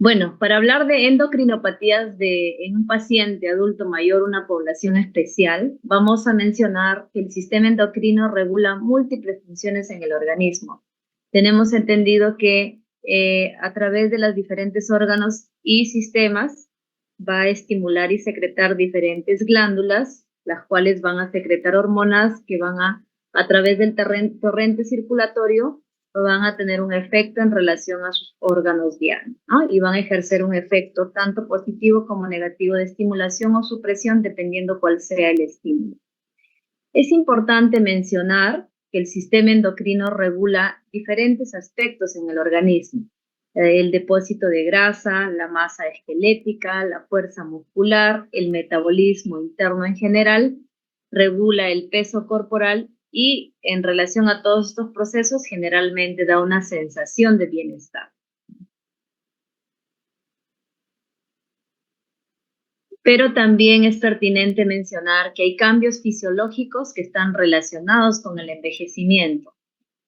Bueno, para hablar de endocrinopatías en un paciente adulto mayor, una población especial, vamos a mencionar que el sistema endocrino regula múltiples funciones en el organismo. Tenemos entendido que a través de los diferentes órganos y sistemas va a estimular y secretar diferentes glándulas, las cuales van a secretar hormonas que van a través del torrente circulatorio, van a tener un efecto en relación a sus órganos diarios, ¿no? Y van a ejercer un efecto tanto positivo como negativo de estimulación o supresión, dependiendo cuál sea el estímulo. Es importante mencionar que el sistema endocrino regula diferentes aspectos en el organismo. El depósito de grasa, la masa esquelética, la fuerza muscular, el metabolismo interno en general, regula el peso corporal y en relación a todos estos procesos generalmente da una sensación de bienestar. Pero también es pertinente mencionar que hay cambios fisiológicos que están relacionados con el envejecimiento.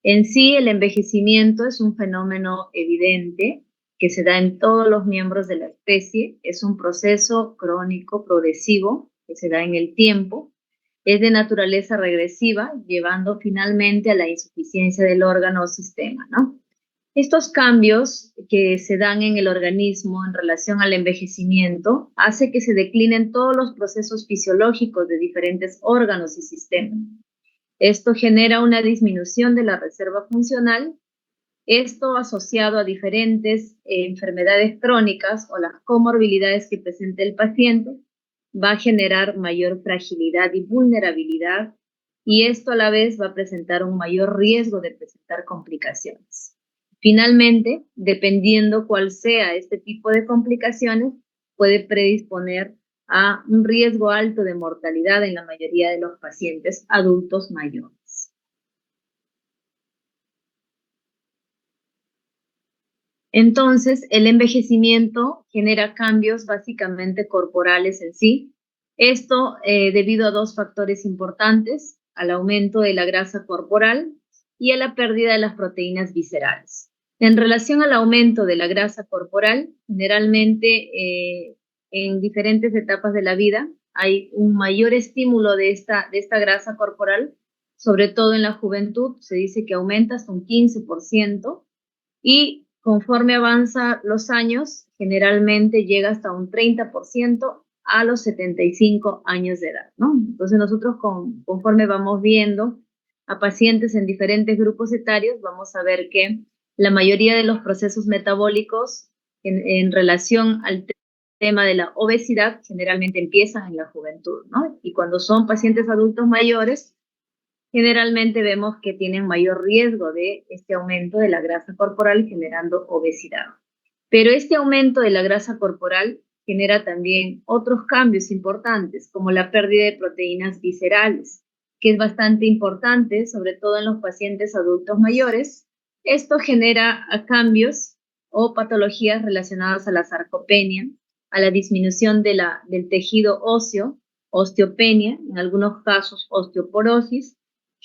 En sí, el envejecimiento es un fenómeno evidente que se da en todos los miembros de la especie. Es un proceso crónico, progresivo, que se da en el tiempo. Es de naturaleza regresiva, llevando finalmente a la insuficiencia del órgano o sistema, ¿no? Estos cambios que se dan en el organismo en relación al envejecimiento hace que se declinen todos los procesos fisiológicos de diferentes órganos y sistemas. Esto genera una disminución de la reserva funcional, esto asociado a diferentes enfermedades crónicas o las comorbilidades que presenta el paciente, va a generar mayor fragilidad y vulnerabilidad, y esto a la vez va a presentar un mayor riesgo de presentar complicaciones. Finalmente, dependiendo cuál sea este tipo de complicaciones, puede predisponer a un riesgo alto de mortalidad en la mayoría de los pacientes adultos mayores. Entonces, el envejecimiento genera cambios básicamente corporales en sí. Esto debido a dos factores importantes, al aumento de la grasa corporal y a la pérdida de las proteínas viscerales. En relación al aumento de la grasa corporal, generalmente en diferentes etapas de la vida hay un mayor estímulo de esta grasa corporal, sobre todo en la juventud, se dice que aumenta hasta un 15%, y conforme avanza los años, generalmente llega hasta un 30% a los 75 años de edad, ¿no? Entonces nosotros conforme vamos viendo a pacientes en diferentes grupos etarios, vamos a ver que la mayoría de los procesos metabólicos en relación al tema de la obesidad generalmente empiezan en la juventud, ¿no? Y cuando son pacientes adultos mayores, generalmente vemos que tienen mayor riesgo de este aumento de la grasa corporal generando obesidad. Pero este aumento de la grasa corporal genera también otros cambios importantes, como la pérdida de proteínas viscerales, que es bastante importante, sobre todo en los pacientes adultos mayores. Esto genera cambios o patologías relacionadas a la sarcopenia, a la disminución del tejido óseo, osteopenia, en algunos casos osteoporosis.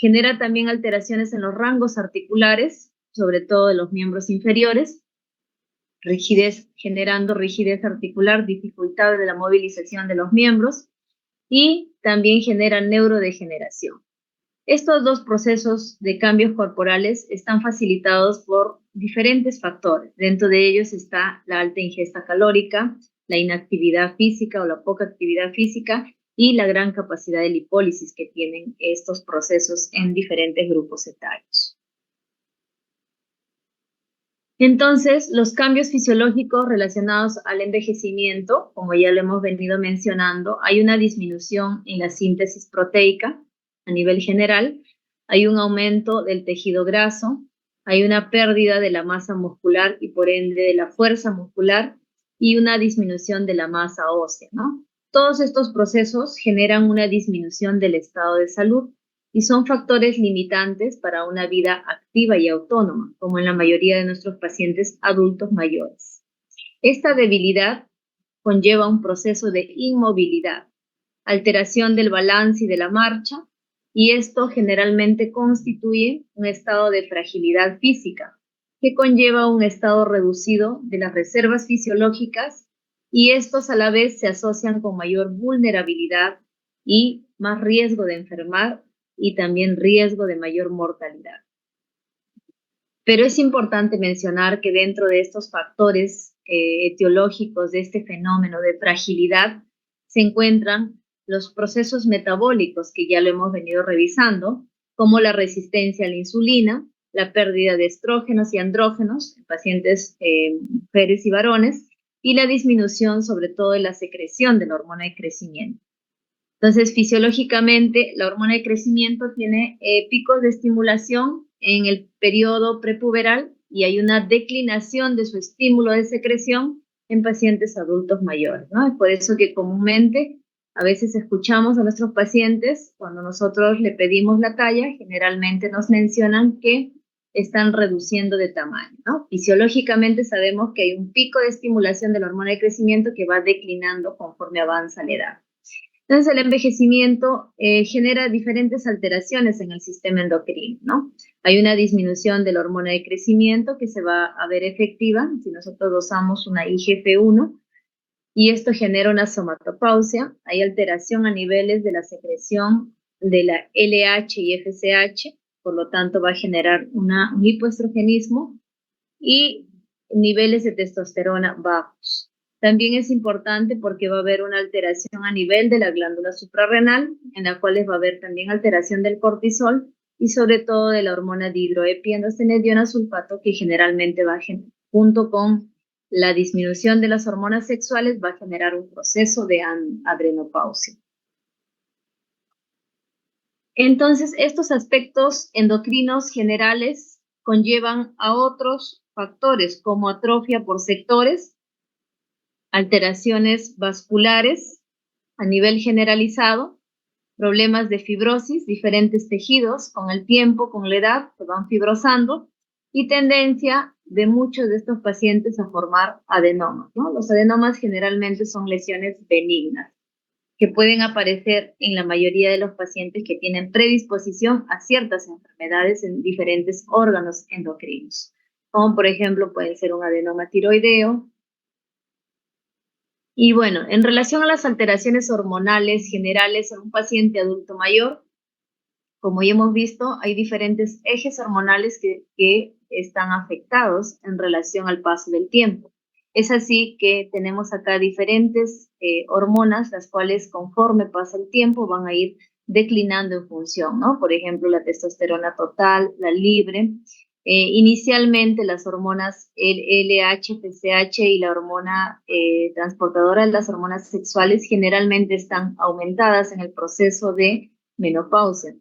Genera también alteraciones en los rangos articulares, sobre todo de los miembros inferiores, generando rigidez articular, dificultad de la movilización de los miembros, y también genera neurodegeneración. Estos dos procesos de cambios corporales están facilitados por diferentes factores. Dentro de ellos está la alta ingesta calórica, la inactividad física o la poca actividad física y la gran capacidad de lipólisis que tienen estos procesos en diferentes grupos etarios. Entonces, los cambios fisiológicos relacionados al envejecimiento, como ya lo hemos venido mencionando, hay una disminución en la síntesis proteica a nivel general, hay un aumento del tejido graso, hay una pérdida de la masa muscular y por ende de la fuerza muscular y una disminución de la masa ósea, ¿no? Todos estos procesos generan una disminución del estado de salud y son factores limitantes para una vida activa y autónoma, como en la mayoría de nuestros pacientes adultos mayores. Esta debilidad conlleva un proceso de inmovilidad, alteración del balance y de la marcha, y esto generalmente constituye un estado de fragilidad física, que conlleva un estado reducido de las reservas fisiológicas y estos a la vez se asocian con mayor vulnerabilidad y más riesgo de enfermar y también riesgo de mayor mortalidad. Pero es importante mencionar que dentro de estos factores etiológicos de este fenómeno de fragilidad se encuentran los procesos metabólicos que ya lo hemos venido revisando, como la resistencia a la insulina, la pérdida de estrógenos y andrógenos en pacientes mujeres y varones, y la disminución sobre todo de la secreción de la hormona de crecimiento. Entonces, fisiológicamente, la hormona de crecimiento tiene picos de estimulación en el periodo prepuberal y hay una declinación de su estímulo de secreción en pacientes adultos mayores, ¿no? Es por eso que comúnmente a veces escuchamos a nuestros pacientes, cuando nosotros le pedimos la talla, generalmente nos mencionan que están reduciendo de tamaño, ¿no? Fisiológicamente sabemos que hay un pico de estimulación de la hormona de crecimiento que va declinando conforme avanza la edad. Entonces, el envejecimiento genera diferentes alteraciones en el sistema endocrino, ¿no? Hay una disminución de la hormona de crecimiento que se va a ver efectiva si nosotros dosamos una IGF-1 y esto genera una somatopausia. Hay alteración a niveles de la secreción de la LH y FSH, por lo tanto va a generar un hipoestrogenismo y niveles de testosterona bajos. También es importante porque va a haber una alteración a nivel de la glándula suprarrenal, en la cual va a haber también alteración del cortisol y sobre todo de la hormona dihidroepiandrostenediona sulfato, que generalmente va a junto con la disminución de las hormonas sexuales, va a generar un proceso de adrenopausia. Entonces, estos aspectos endocrinos generales conllevan a otros factores como atrofia por sectores, alteraciones vasculares a nivel generalizado, problemas de fibrosis, diferentes tejidos con el tiempo, con la edad, se van fibrosando y tendencia de muchos de estos pacientes a formar adenomas, ¿no? Los adenomas generalmente son lesiones benignas que pueden aparecer en la mayoría de los pacientes que tienen predisposición a ciertas enfermedades en diferentes órganos endocrinos, como por ejemplo puede ser un adenoma tiroideo. Y bueno, en relación a las alteraciones hormonales generales en un paciente adulto mayor, como ya hemos visto, hay diferentes ejes hormonales que están afectados en relación al paso del tiempo. Es así que tenemos acá diferentes hormonas, las cuales conforme pasa el tiempo van a ir declinando en función, ¿no? Por ejemplo, la testosterona total, la libre. Inicialmente las hormonas LH, FSH y la hormona transportadora de las hormonas sexuales generalmente están aumentadas en el proceso de menopausia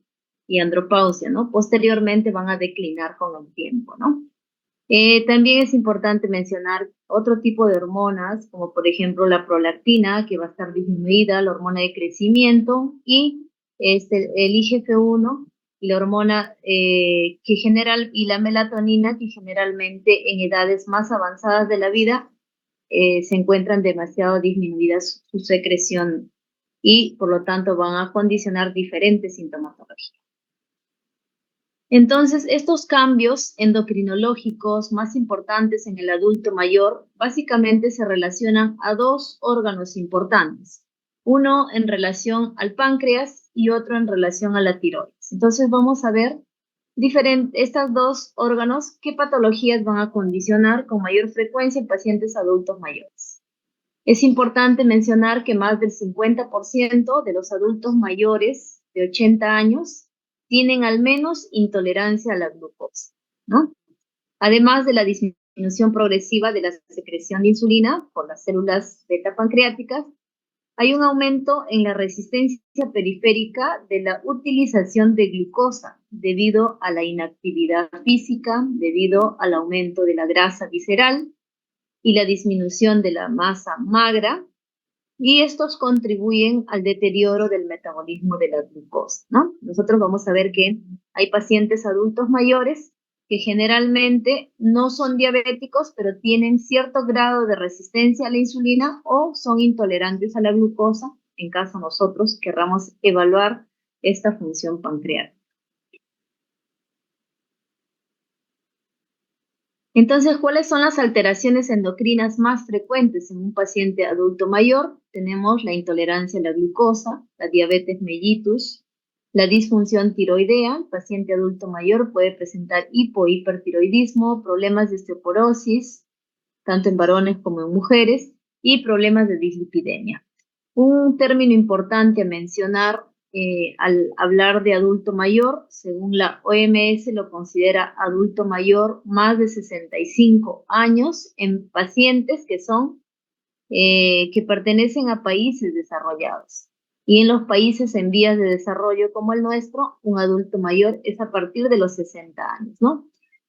y andropausia, ¿no? Posteriormente van a declinar con el tiempo, ¿no? También es importante mencionar otro tipo de hormonas, como por ejemplo la prolactina, que va a estar disminuida, la hormona de crecimiento y el IGF-1 y la hormona y la melatonina, que generalmente en edades más avanzadas de la vida se encuentran demasiado disminuidas su secreción y por lo tanto van a condicionar diferentes sintomatologías. Entonces, estos cambios endocrinológicos más importantes en el adulto mayor básicamente se relacionan a dos órganos importantes, uno en relación al páncreas y otro en relación a la tiroides. Entonces, vamos a ver estos dos órganos, qué patologías van a condicionar con mayor frecuencia en pacientes adultos mayores. Es importante mencionar que más del 50% de los adultos mayores de 80 años tienen al menos intolerancia a la glucosa, ¿no? Además de la disminución progresiva de la secreción de insulina por las células beta pancreáticas, hay un aumento en la resistencia periférica de la utilización de glucosa debido a la inactividad física, debido al aumento de la grasa visceral y la disminución de la masa magra, y estos contribuyen al deterioro del metabolismo de la glucosa, ¿no? Nosotros vamos a ver que hay pacientes adultos mayores que generalmente no son diabéticos, pero tienen cierto grado de resistencia a la insulina o son intolerantes a la glucosa, en caso nosotros querramos evaluar esta función pancreática. Entonces, ¿cuáles son las alteraciones endocrinas más frecuentes en un paciente adulto mayor? Tenemos la intolerancia a la glucosa, la diabetes mellitus, la disfunción tiroidea. El paciente adulto mayor puede presentar hipohipertiroidismo, problemas de osteoporosis, tanto en varones como en mujeres, y problemas de dislipidemia. Un término importante a mencionar al hablar de adulto mayor, según la OMS, lo considera adulto mayor más de 65 años en pacientes que pertenecen a países desarrollados. Y en los países en vías de desarrollo como el nuestro, un adulto mayor es a partir de los 60 años, ¿no?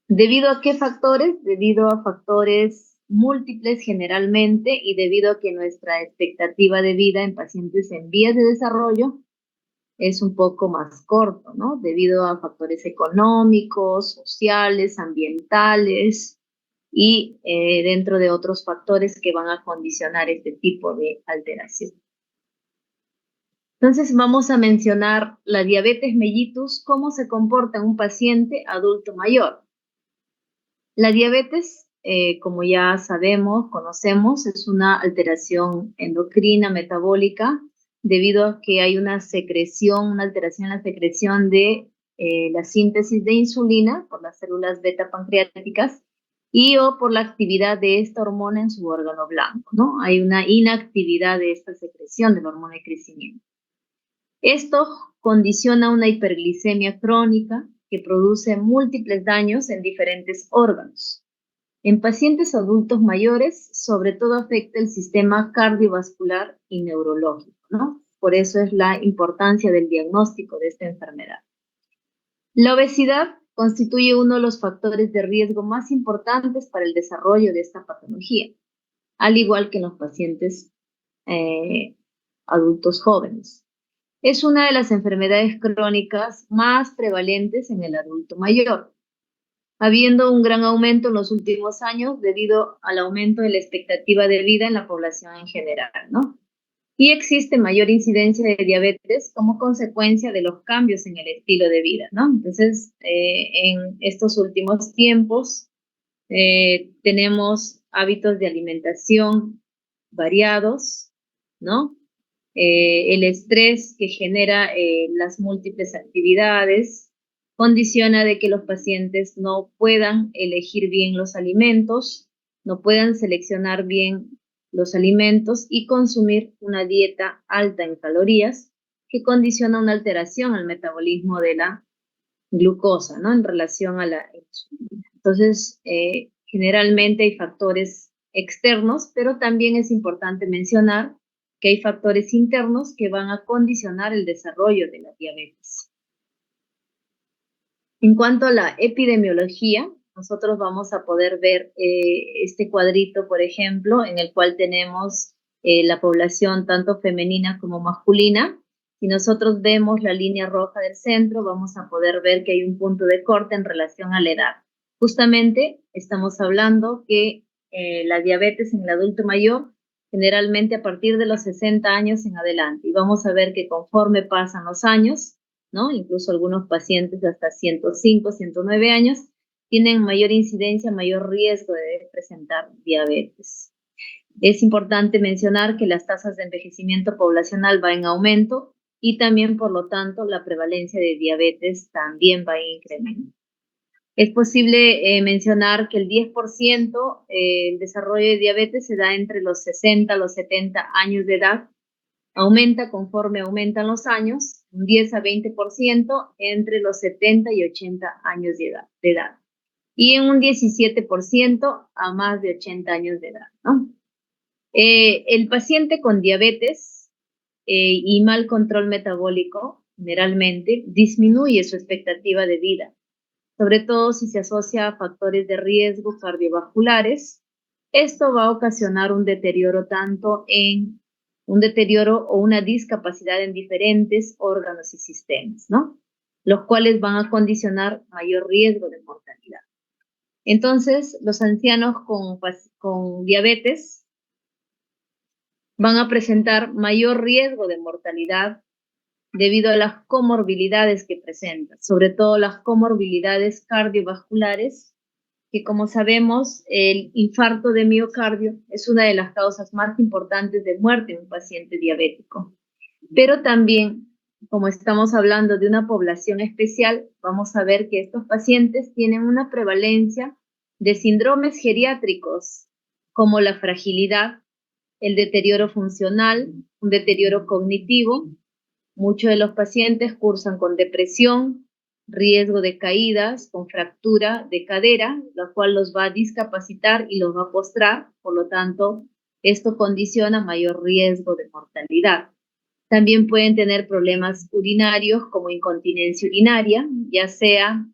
¿Debido a qué factores? Debido a factores múltiples generalmente y debido a que nuestra expectativa de vida en pacientes en vías de desarrollo es un poco más corto, ¿no? Debido a factores económicos, sociales, ambientales y dentro de otros factores que van a condicionar este tipo de alteración. Entonces vamos a mencionar la diabetes mellitus, cómo se comporta en un paciente adulto mayor. La diabetes, como ya sabemos, conocemos, es una alteración endocrina metabólica debido a que hay una secreción, una alteración en la secreción de la síntesis de insulina por las células beta pancreáticas y o por la actividad de esta hormona en su órgano blanco, ¿no? Hay una inactividad de esta secreción de la hormona de crecimiento. Esto condiciona una hiperglicemia crónica que produce múltiples daños en diferentes órganos. En pacientes adultos mayores, sobre todo afecta el sistema cardiovascular y neurológico, ¿no? Por eso es la importancia del diagnóstico de esta enfermedad. La obesidad constituye uno de los factores de riesgo más importantes para el desarrollo de esta patología, al igual que en los pacientes adultos jóvenes. Es una de las enfermedades crónicas más prevalentes en el adulto mayor, habiendo un gran aumento en los últimos años debido al aumento de la expectativa de vida en la población en general, ¿no? Y existe mayor incidencia de diabetes como consecuencia de los cambios en el estilo de vida, ¿no? Entonces, en estos últimos tiempos tenemos hábitos de alimentación variados, ¿no? El estrés que genera las múltiples actividades condiciona de que los pacientes no puedan elegir bien los alimentos, no puedan seleccionar bien los alimentos y consumir una dieta alta en calorías que condiciona una alteración al metabolismo de la glucosa, ¿no? En relación a la insulina. Entonces, generalmente hay factores externos, pero también es importante mencionar que hay factores internos que van a condicionar el desarrollo de la diabetes. En cuanto a la epidemiología, nosotros vamos a poder ver este cuadrito, por ejemplo, en el cual tenemos la población tanto femenina como masculina. Si nosotros vemos la línea roja del centro, vamos a poder ver que hay un punto de corte en relación a la edad. Justamente estamos hablando que la diabetes en el adulto mayor generalmente a partir de los 60 años en adelante. Y vamos a ver que conforme pasan los años, ¿no? Incluso algunos pacientes hasta 105, 109 años tienen mayor incidencia, mayor riesgo de presentar diabetes. Es importante mencionar que las tasas de envejecimiento poblacional van en aumento y también, por lo tanto, la prevalencia de diabetes también va en incremento. Es posible mencionar que el 10% el desarrollo de diabetes se da entre los 60 a los 70 años de edad. Aumenta conforme aumentan los años, un 10 a 20% entre los 70 y 80 años de edad. Y en un 17% a más de 80 años de edad, ¿no? El paciente con diabetes y mal control metabólico generalmente disminuye su expectativa de vida, sobre todo si se asocia a factores de riesgo cardiovasculares. Esto va a ocasionar un deterioro o una discapacidad en diferentes órganos y sistemas, ¿no? Los cuales van a condicionar mayor riesgo de mortalidad. Entonces, los ancianos con diabetes van a presentar mayor riesgo de mortalidad debido a las comorbilidades que presentan, sobre todo las comorbilidades cardiovasculares que, como sabemos, el infarto de miocardio es una de las causas más importantes de muerte en un paciente diabético. Pero también, como estamos hablando de una población especial, vamos a ver que estos pacientes tienen una prevalencia de síndromes geriátricos, como la fragilidad, el deterioro funcional, un deterioro cognitivo. Muchos de los pacientes cursan con depresión, riesgo de caídas, con fractura de cadera, lo cual los va a discapacitar y los va a postrar. Por lo tanto, esto condiciona mayor riesgo de mortalidad. También pueden tener problemas urinarios como incontinencia urinaria, ya sea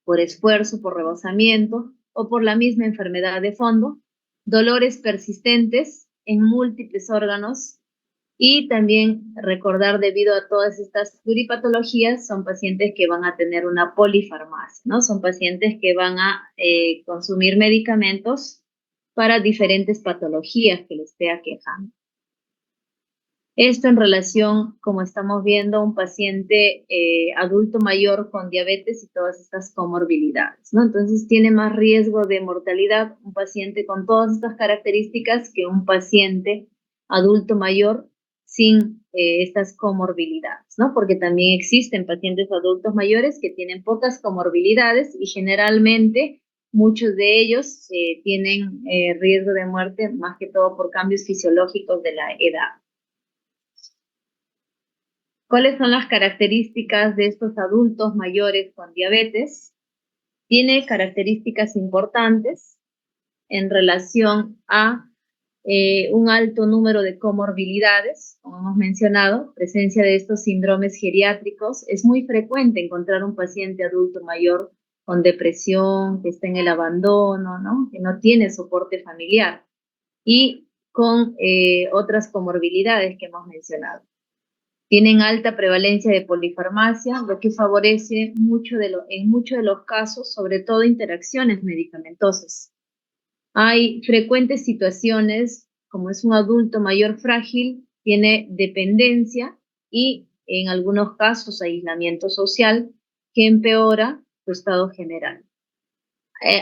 por esfuerzo, por rebosamiento o por la misma enfermedad de fondo, dolores persistentes en múltiples órganos y también recordar, debido a todas estas pluripatologías, son pacientes que van a tener una polifarmacia, ¿no? Son pacientes que van a consumir medicamentos para diferentes patologías que les esté aquejando. Esto en relación, como estamos viendo, un paciente adulto mayor con diabetes y todas estas comorbilidades, ¿no? Entonces tiene más riesgo de mortalidad un paciente con todas estas características que un paciente adulto mayor sin estas comorbilidades, ¿no? Porque también existen pacientes adultos mayores que tienen pocas comorbilidades y generalmente muchos de ellos tienen riesgo de muerte más que todo por cambios fisiológicos de la edad. ¿Cuáles son las características de estos adultos mayores con diabetes? Tiene características importantes en relación a un alto número de comorbilidades, como hemos mencionado, presencia de estos síndromes geriátricos. Es muy frecuente encontrar un paciente adulto mayor con depresión, que está en el abandono, ¿no? Que no tiene soporte familiar y con otras comorbilidades que hemos mencionado. Tienen alta prevalencia de polifarmacia, lo que favorece en muchos de los casos, sobre todo interacciones medicamentosas. Hay frecuentes situaciones, como es un adulto mayor frágil, tiene dependencia y en algunos casos aislamiento social que empeora su estado general.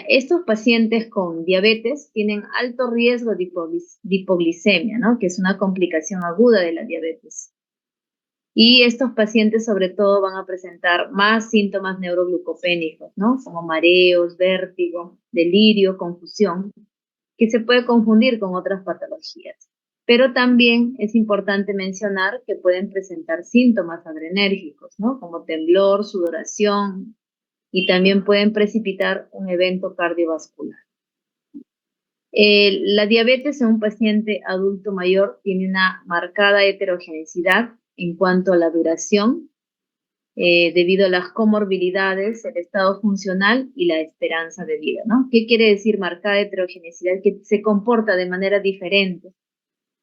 Estos pacientes con diabetes tienen alto riesgo de hipoglicemia, ¿no? Que es una complicación aguda de la diabetes. Y estos pacientes sobre todo van a presentar más síntomas neuroglucopénicos, ¿no? Como mareos, vértigo, delirio, confusión, que se puede confundir con otras patologías. Pero también es importante mencionar que pueden presentar síntomas adrenérgicos, ¿no? Como temblor, sudoración, y también pueden precipitar un evento cardiovascular. La diabetes en un paciente adulto mayor tiene una marcada heterogeneidad en cuanto a la duración, debido a las comorbilidades, el estado funcional y la esperanza de vida, ¿no? ¿Qué quiere decir marcada heterogeneidad? Que se comporta de manera diferente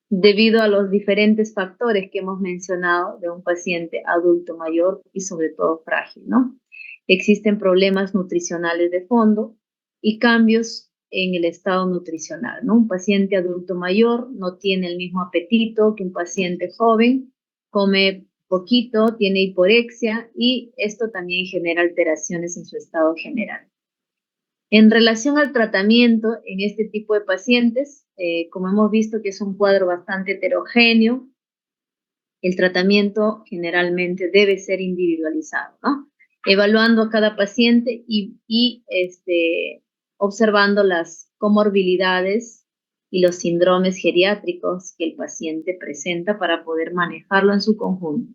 debido a los diferentes factores que hemos mencionado de un paciente adulto mayor y sobre todo frágil, ¿no? Existen problemas nutricionales de fondo y cambios en el estado nutricional, ¿no? Un paciente adulto mayor no tiene el mismo apetito que un paciente joven, come poquito, tiene hiporexia y esto también genera alteraciones en su estado general. En relación al tratamiento en este tipo de pacientes, como hemos visto que es un cuadro bastante heterogéneo, el tratamiento generalmente debe ser individualizado, ¿no? Evaluando a cada paciente y observando las comorbilidades y los síndromes geriátricos que el paciente presenta para poder manejarlo en su conjunto.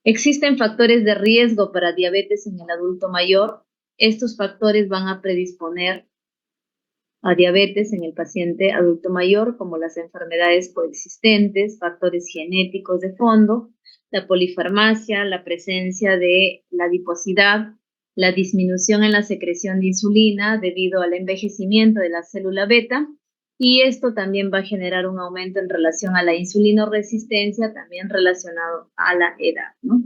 Existen factores de riesgo para diabetes en el adulto mayor. Estos factores van a predisponer a diabetes en el paciente adulto mayor, como las enfermedades coexistentes, factores genéticos de fondo, la polifarmacia, la presencia de la adiposidad, la disminución en la secreción de insulina debido al envejecimiento de la célula beta, y esto también va a generar un aumento en relación a la insulinoresistencia, también relacionado a la edad, ¿no?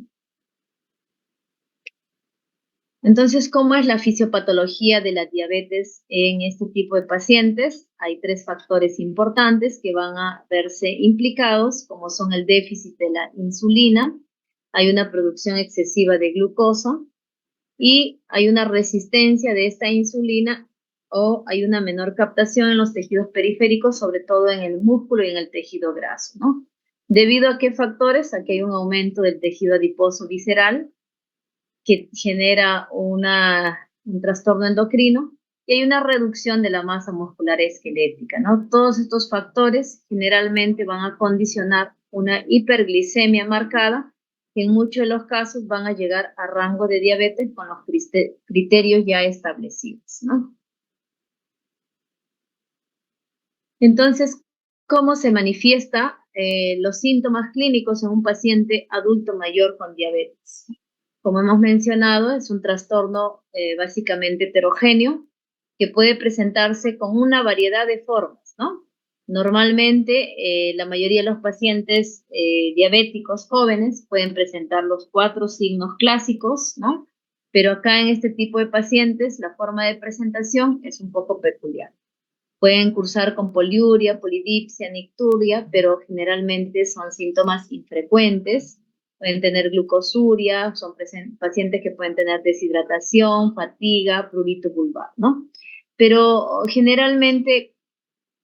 Entonces, ¿cómo es la fisiopatología de la diabetes en este tipo de pacientes? Hay tres factores importantes que van a verse implicados, como son el déficit de la insulina, hay una producción excesiva de glucosa y hay una resistencia de esta insulina o hay una menor captación en los tejidos periféricos, sobre todo en el músculo y en el tejido graso, ¿no? ¿Debido a qué factores? A que hay un aumento del tejido adiposo visceral que genera un trastorno endocrino y hay una reducción de la masa muscular esquelética, ¿no? Todos estos factores generalmente van a condicionar una hiperglicemia marcada que en muchos de los casos van a llegar a rango de diabetes con los criterios ya establecidos, ¿no? Entonces, ¿cómo se manifiesta los síntomas clínicos en un paciente adulto mayor con diabetes? Como hemos mencionado, es un trastorno básicamente heterogéneo que puede presentarse con una variedad de formas, ¿no? Normalmente, la mayoría de los pacientes diabéticos jóvenes pueden presentar los 4 signos clásicos, ¿no? Pero acá en este tipo de pacientes, la forma de presentación es un poco peculiar. Pueden cursar con poliuria, polidipsia, nicturia, pero generalmente son síntomas infrecuentes. Pueden tener glucosuria, son pacientes que pueden tener deshidratación, fatiga, prurito vulvar, ¿no? Pero generalmente,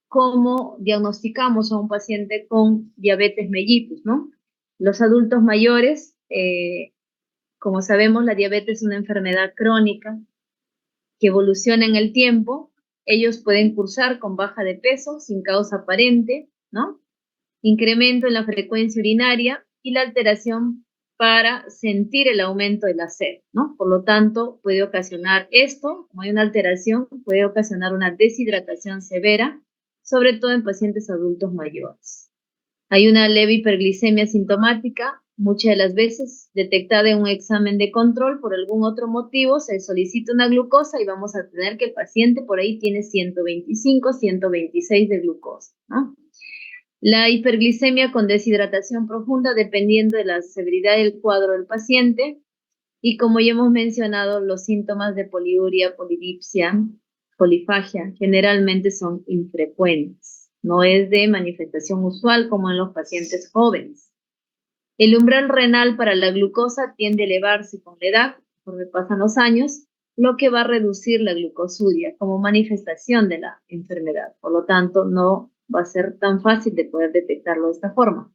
¿cómo diagnosticamos a un paciente con diabetes mellitus, ¿no? Los adultos mayores, como sabemos, la diabetes es una enfermedad crónica que evoluciona en el tiempo. Ellos pueden cursar con baja de peso sin causa aparente, ¿no? Incremento en la frecuencia urinaria y la alteración para sentir el aumento de la sed, ¿no? Por lo tanto, puede ocasionar esto, como hay una alteración, puede ocasionar una deshidratación severa, sobre todo en pacientes adultos mayores. Hay una leve hiperglicemia sintomática, muchas de las veces detectada en un examen de control por algún otro motivo, se solicita una glucosa y vamos a tener que el paciente por ahí tiene 125, 126 de glucosa, ¿no? La hiperglicemia con deshidratación profunda dependiendo de la severidad del cuadro del paciente y como ya hemos mencionado, los síntomas de poliuria, polidipsia, polifagia generalmente son infrecuentes. No es de manifestación usual como en los pacientes jóvenes. El umbral renal para la glucosa tiende a elevarse con la edad, conforme pasan los años, lo que va a reducir la glucosuria como manifestación de la enfermedad. Por lo tanto, no va a ser tan fácil de poder detectarlo de esta forma.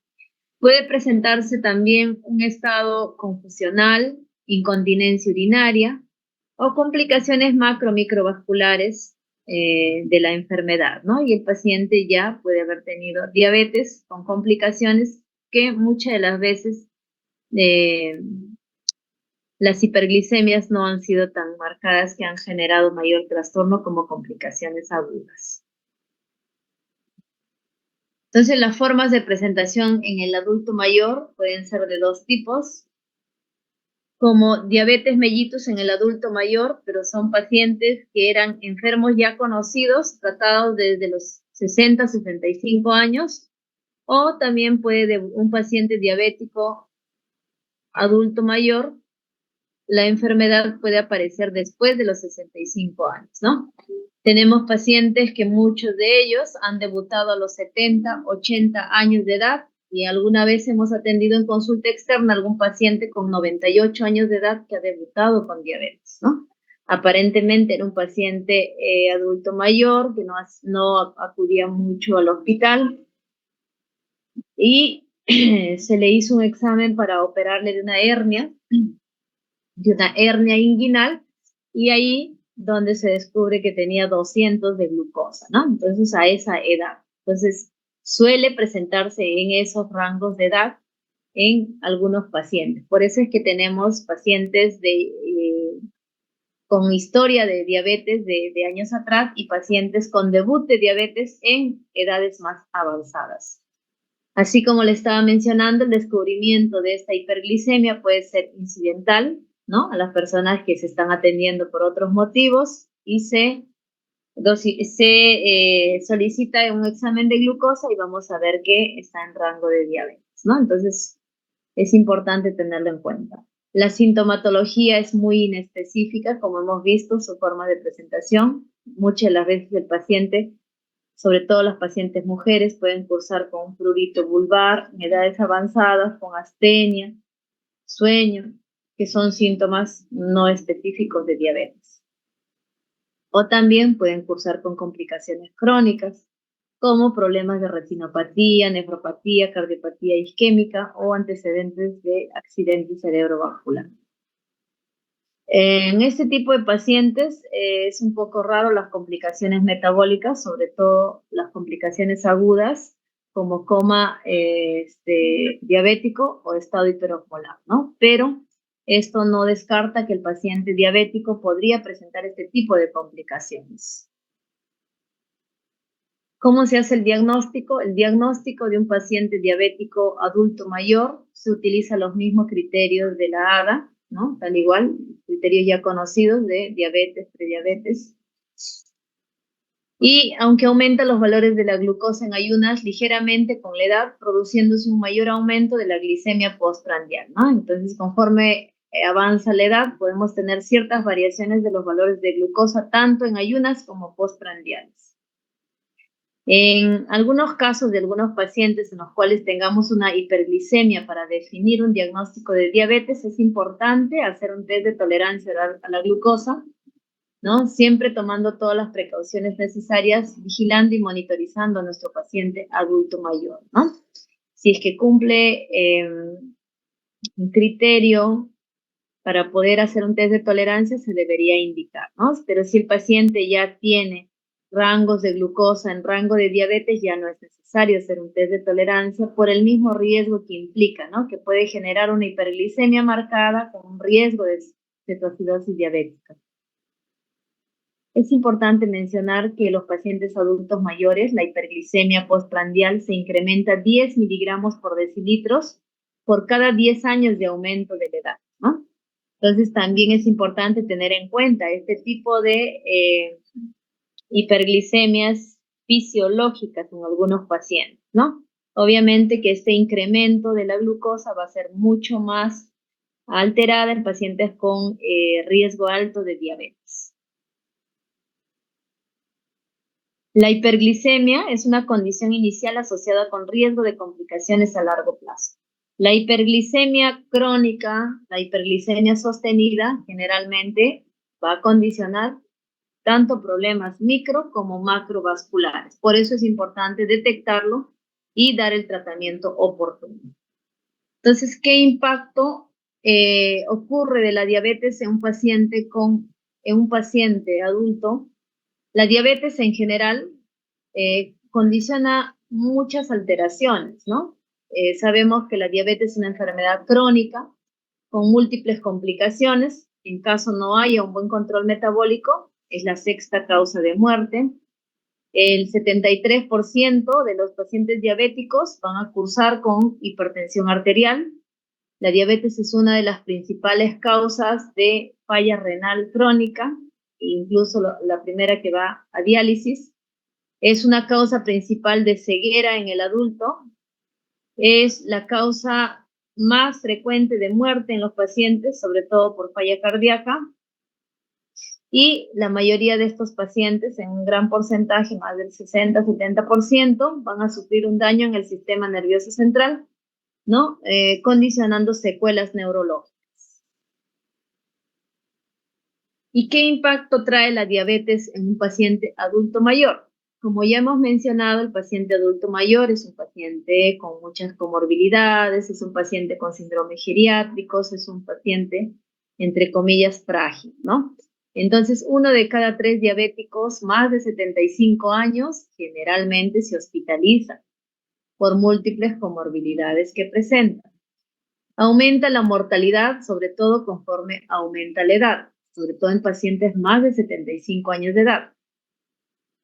Puede presentarse también un estado confusional, incontinencia urinaria o complicaciones macro-microvasculares de la enfermedad, ¿no? Y el paciente ya puede haber tenido diabetes con complicaciones que muchas de las veces las hiperglicemias no han sido tan marcadas que han generado mayor trastorno como complicaciones agudas. Entonces, las formas de presentación en el adulto mayor pueden ser de 2 tipos, como diabetes mellitus en el adulto mayor, pero son pacientes que eran enfermos ya conocidos, tratados desde los 60, 65 años, o también puede un paciente diabético adulto mayor, la enfermedad puede aparecer después de los 65 años, ¿no? Tenemos pacientes que muchos de ellos han debutado a los 70, 80 años de edad y alguna vez hemos atendido en consulta externa a algún paciente con 98 años de edad que ha debutado con diabetes, ¿no? Aparentemente era un paciente adulto mayor que no acudía mucho al hospital y se le hizo un examen para operarle de una hernia inguinal y ahí donde se descubre que tenía 200 de glucosa, ¿no? Entonces, a esa edad. Entonces, suele presentarse en esos rangos de edad en algunos pacientes. Por eso es que tenemos pacientes con historia de diabetes de años atrás y pacientes con debut de diabetes en edades más avanzadas. Así como le estaba mencionando, el descubrimiento de esta hiperglicemia puede ser incidental, ¿no? A las personas que se están atendiendo por otros motivos y se solicita un examen de glucosa y vamos a ver que está en rango de diabetes, ¿no? Entonces, es importante tenerlo en cuenta. La sintomatología es muy inespecífica, como hemos visto, su forma de presentación. Muchas de las veces el paciente, sobre todo las pacientes mujeres, pueden cursar con un prurito vulvar en edades avanzadas, con astenia, sueño, que son síntomas no específicos de diabetes. O también pueden cursar con complicaciones crónicas, como problemas de retinopatía, nefropatía, cardiopatía isquémica o antecedentes de accidente cerebrovascular. En este tipo de pacientes es un poco raro las complicaciones metabólicas, sobre todo las complicaciones agudas, como coma diabético o estado hiperosmolar, ¿no? Pero esto no descarta que el paciente diabético podría presentar este tipo de complicaciones. ¿Cómo se hace el diagnóstico? El diagnóstico de un paciente diabético adulto mayor se utiliza los mismos criterios de la ADA, ¿no? Tal igual, criterios ya conocidos de diabetes, prediabetes. Y aunque aumenta los valores de la glucosa en ayunas ligeramente con la edad, produciéndose un mayor aumento de la glicemia postprandial, ¿no? Entonces, conforme avanza la edad, podemos tener ciertas variaciones de los valores de glucosa, tanto en ayunas como postprandiales. En algunos casos de algunos pacientes en los cuales tengamos una hiperglicemia para definir un diagnóstico de diabetes, es importante hacer un test de tolerancia a la glucosa, ¿no? Siempre tomando todas las precauciones necesarias, vigilando y monitorizando a nuestro paciente adulto mayor, ¿no? Si es que cumple un criterio para poder hacer un test de tolerancia, se debería indicar, ¿no? Pero si el paciente ya tiene rangos de glucosa en rango de diabetes, ya no es necesario hacer un test de tolerancia por el mismo riesgo que implica, ¿no? Que puede generar una hiperglicemia marcada con un riesgo de cetoacidosis diabética. Es importante mencionar que en los pacientes adultos mayores, la hiperglicemia postprandial se incrementa 10 miligramos por decilitros por cada 10 años de aumento de la edad, ¿no? Entonces, también es importante tener en cuenta este tipo de hiperglicemias fisiológicas en algunos pacientes, ¿no? Obviamente que este incremento de la glucosa va a ser mucho más alterada en pacientes con riesgo alto de diabetes. La hiperglicemia es una condición inicial asociada con riesgo de complicaciones a largo plazo. La hiperglicemia crónica, la hiperglicemia sostenida, generalmente va a condicionar tanto problemas micro como macrovasculares. Por eso es importante detectarlo y dar el tratamiento oportuno. Entonces, ¿qué impacto ocurre de la diabetes en un paciente adulto? La diabetes en general condiciona muchas alteraciones, ¿no? Sabemos que la diabetes es una enfermedad crónica con múltiples complicaciones. En caso no haya un buen control metabólico, es la sexta causa de muerte. El 73% de los pacientes diabéticos van a cursar con hipertensión arterial. La diabetes es una de las principales causas de falla renal crónica, incluso la primera que va a diálisis. Es una causa principal de ceguera en el adulto. Es la causa más frecuente de muerte en los pacientes, sobre todo por falla cardíaca. Y la mayoría de estos pacientes, en un gran porcentaje, más del 60-70%, van a sufrir un daño en el sistema nervioso central, ¿no? Condicionando secuelas neurológicas. ¿Y qué impacto trae la diabetes en un paciente adulto mayor? Como ya hemos mencionado, el paciente adulto mayor es un paciente con muchas comorbilidades, es un paciente con síndromes geriátricos, es un paciente, entre comillas, frágil, ¿no? Entonces, 1 de cada 3 diabéticos más de 75 años generalmente se hospitaliza por múltiples comorbilidades que presentan. Aumenta la mortalidad, sobre todo conforme aumenta la edad, sobre todo en pacientes más de 75 años de edad.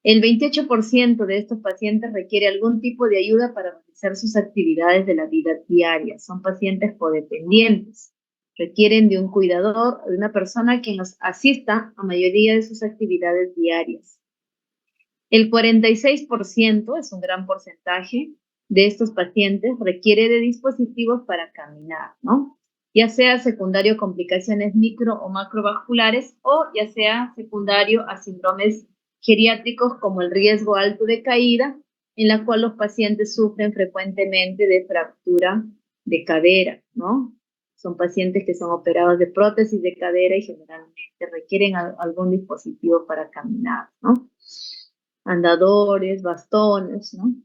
El 28% de estos pacientes requiere algún tipo de ayuda para realizar sus actividades de la vida diaria. Son pacientes codependientes. Requieren de un cuidador, de una persona que los asista a mayoría de sus actividades diarias. El 46%, es un gran porcentaje, de estos pacientes requiere de dispositivos para caminar, ¿no? Ya sea secundario a complicaciones micro o macrovasculares o ya sea secundario a síndromes geriátricos como el riesgo alto de caída, en la cual los pacientes sufren frecuentemente de fractura de cadera, ¿no? Son pacientes que son operados de prótesis de cadera y generalmente requieren algún dispositivo para caminar, ¿no? Andadores, bastones, ¿no?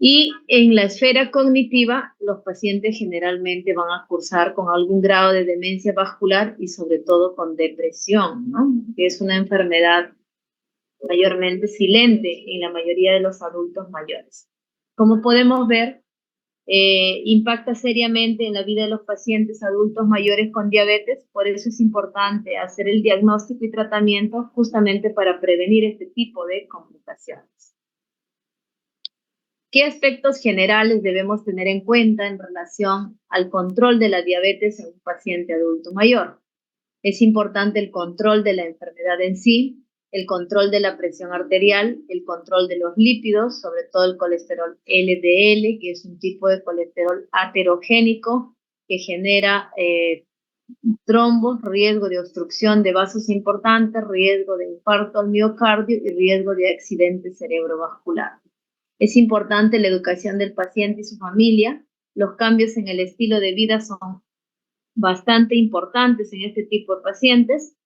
Y en la esfera cognitiva, los pacientes generalmente van a cursar con algún grado de demencia vascular y sobre todo con depresión, ¿no? Que es una enfermedad mayormente silente en la mayoría de los adultos mayores. Como podemos ver, impacta seriamente en la vida de los pacientes adultos mayores con diabetes, por eso es importante hacer el diagnóstico y tratamiento justamente para prevenir este tipo de complicaciones. ¿Qué aspectos generales debemos tener en cuenta en relación al control de la diabetes en un paciente adulto mayor? Es importante el control de la enfermedad en sí, el control de la presión arterial, el control de los lípidos, sobre todo el colesterol LDL, que es un tipo de colesterol aterogénico que genera trombos, riesgo de obstrucción de vasos importantes, riesgo de infarto al miocardio y riesgo de accidente cerebrovascular. Es importante la educación del paciente y su familia. Los cambios en el estilo de vida son bastante importantes en este tipo de pacientes.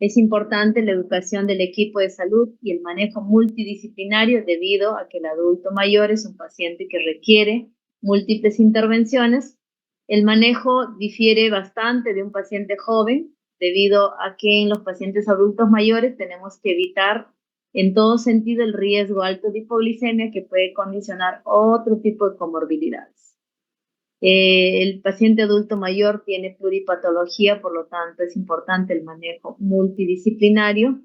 Es importante la educación del equipo de salud y el manejo multidisciplinario debido a que el adulto mayor es un paciente que requiere múltiples intervenciones. El manejo difiere bastante de un paciente joven debido a que en los pacientes adultos mayores tenemos que evitar en todo sentido el riesgo alto de hipoglicemia que puede condicionar otro tipo de comorbilidades. El paciente adulto mayor tiene pluripatología, por lo tanto es importante el manejo multidisciplinario.